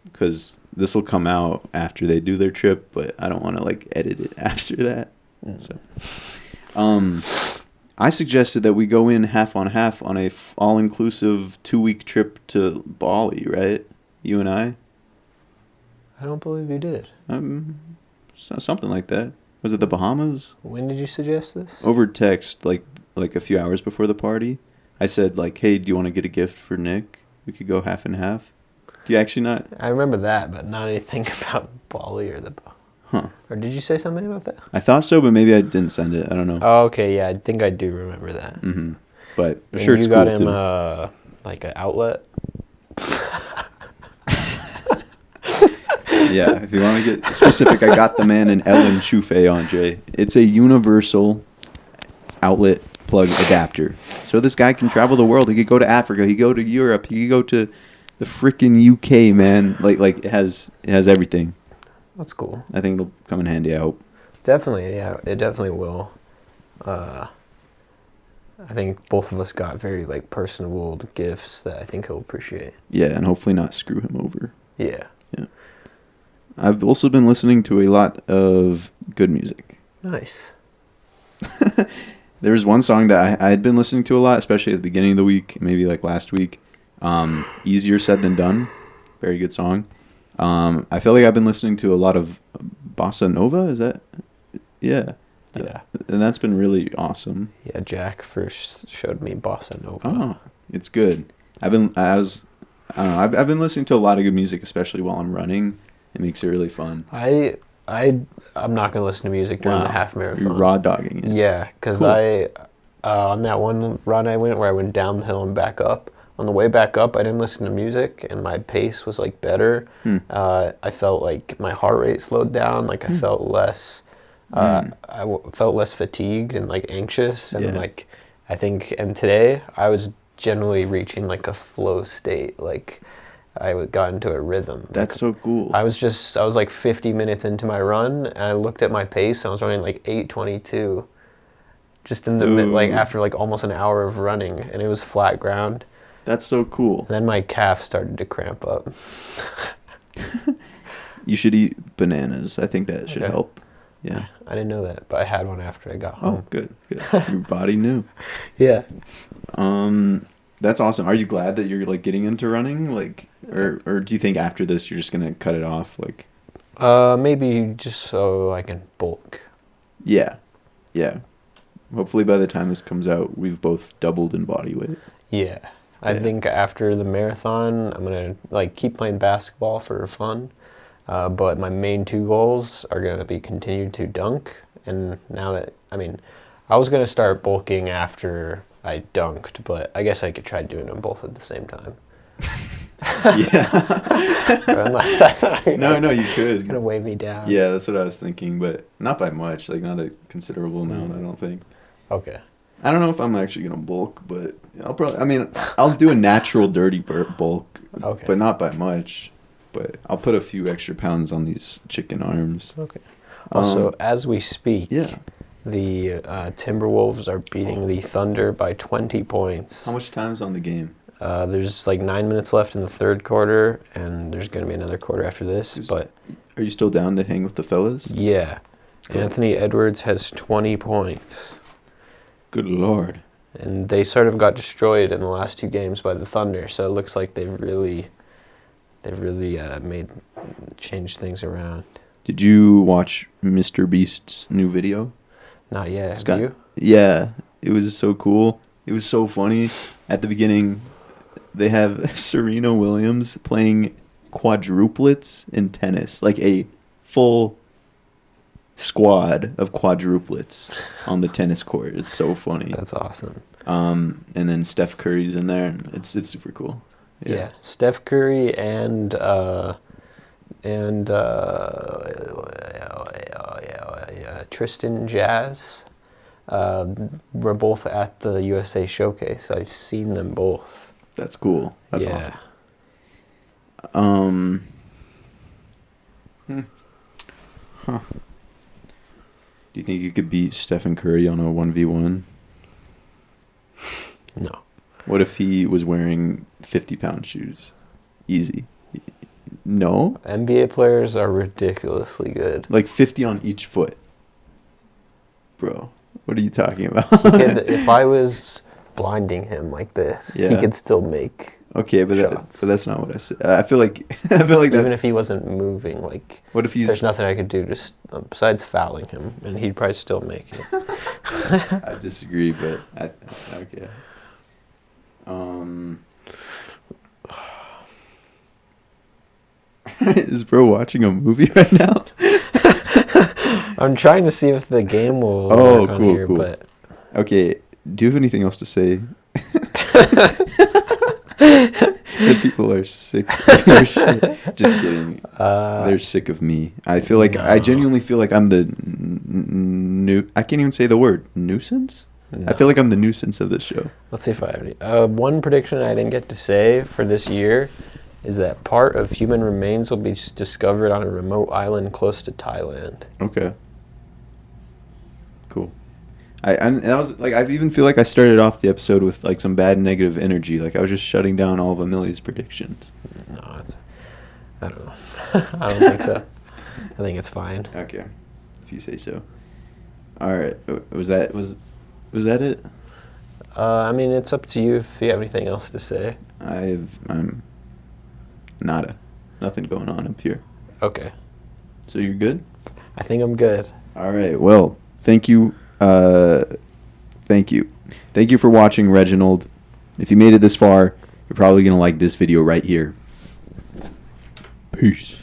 because this will come out after they do their trip, but I don't want to like edit it after that. So, I suggested that we go in half on half on a all-inclusive 2-week trip to Bali, right? You and I. I don't believe you did. Something like that. Was it the Bahamas? When did you suggest this? Over text, like a few hours before the party. I said like, "Hey, do you want to get a gift for Nick? We could go half and half." Do you actually not? I remember that, but not anything about Bali or the. Huh. Or did you say something about that? I thought so, but maybe I didn't send it. I don't know. Oh, okay, yeah, I think I do remember that. Mm-hmm. But And sure, it's you got cool him too. like an outlet. Yeah, if you want to get specific, I got the man an Ellen Chufe, Andre. It's a universal outlet plug adapter. So this guy can travel the world. He could go to Africa. He could go to Europe. He could go to the freaking UK, man. Like it has everything. That's cool. I think it'll come in handy, I hope. Definitely, yeah, it definitely will. I think both of us got very like personable gifts that I think he'll appreciate. Yeah, and hopefully not screw him over. Yeah. Yeah. I've also been listening to a lot of good music. Nice. There was one song that I had been listening to a lot, especially at the beginning of the week, maybe like last week. Easier Said Than Done. Very good song. I feel like I've been listening to a lot of bossa nova. Is that? Yeah. Yeah. And that's been really awesome. Yeah, Jack first showed me bossa nova. Oh, it's good. I've been listening to a lot of good music, especially while I'm running. It makes it really fun. I'm not gonna listen to music during the half marathon. You're raw dogging it. Yeah, because Cool. on that one run I went where I went down the hill and back up. On the way back up, I didn't listen to music, and my pace was like better. I felt like my heart rate slowed down. Like I felt less. Felt less fatigued and like anxious, and Yeah. like I think. And today I was generally reaching like a flow state. Like got into a rhythm. That's so cool. I was like 50 minutes into my run, and I looked at my pace, and I was running like 8:22, just in the like Ooh. after like almost an hour of running, and it was flat ground. That's so cool. And then my calf started to cramp up. You should eat bananas. I think that should Okay. help. Yeah. I didn't know that, but I had one after I got Oh, home. good. Your body knew. Yeah. That's awesome. Are you glad that you're like getting into running? Like, or do you think after this you're just gonna cut it off? Like, Maybe just so I can bulk. yeah. Hopefully by the time this comes out, we've both doubled in body weight. Yeah. I Yeah. think after the marathon, I'm gonna like keep playing basketball for fun. But my main two goals are gonna be continue to dunk, and now that I was gonna start bulking after I dunked, but I guess I could try doing them both at the same time. Yeah. Unless that's not No, you could. gonna weigh me down. Yeah, that's what I was thinking, but not by much. Like, not a considerable amount, I don't think. Okay. I don't know if I'm actually gonna bulk, but I'll do a natural dirty bulk, Okay. but not by much. But I'll put a few extra pounds on these chicken arms. Okay. Also, as we speak, Yeah. the Timberwolves are beating the Thunder by 20 points. How much time's on the game? There's like 9 minutes left in the third quarter, and there's going to be another quarter after this. But Are you still down to hang with the fellas? yeah, Cool. Anthony Edwards has 20 points. Good lord. And they sort of got destroyed in the last two games by the Thunder, so it looks like they've really changed things around. Did you watch Mr. Beast's new video? Not yet. Scott? Have you? Yeah, it was so cool. It was so funny. At the beginning, they have Serena Williams playing quadruplets in tennis, like a full squad of quadruplets on the tennis court. It's so funny. That's awesome. And then Steph Curry's in there, and it's super cool. Yeah. Steph Curry and Tristan Jazz were both at the USA Showcase. I've seen them both. That's cool. That's Yeah. awesome. Huh. Do you think you could beat Stephen Curry on a 1v1? No. What if he was wearing 50-pound shoes? Easy. No? NBA players are ridiculously good. Like 50 on each foot. Bro, what are you talking about? If I was blinding him like this, he Yeah. could still make. Okay, but shots. that's not what I said. I feel like that's Even if he wasn't moving, like what if he's there's nothing I could do just besides fouling him, and he'd probably still make it. I disagree, but okay. Is bro watching a movie right now? I'm trying to see if the game will Oh, work on cool, here, cool. but Okay, do you have anything else to say? The people are sick of your shit. Just kidding. They're sick of me. I feel like I no. genuinely feel like I'm the new. I can't even say the word nuisance. no. I feel like I'm the nuisance of this show. Let's see if I have any. One prediction I didn't get to say for this year is that part of human remains will be discovered on a remote island close to Thailand. Okay. Cool. And I was like, I even feel like I started off the episode with like some bad negative energy. Like I was just shutting down all of Amelia's predictions. No, I don't know. I don't think so. I think it's fine. Okay, if you say so. All right. Was that it? I mean, it's up to you if you have anything else to say. I'm nothing going on up here. Okay. So you're good? I think I'm good. All right. Well, thank you. Thank you for watching, Reginald. If you made it this far, you're probably going to like this video right here. Peace.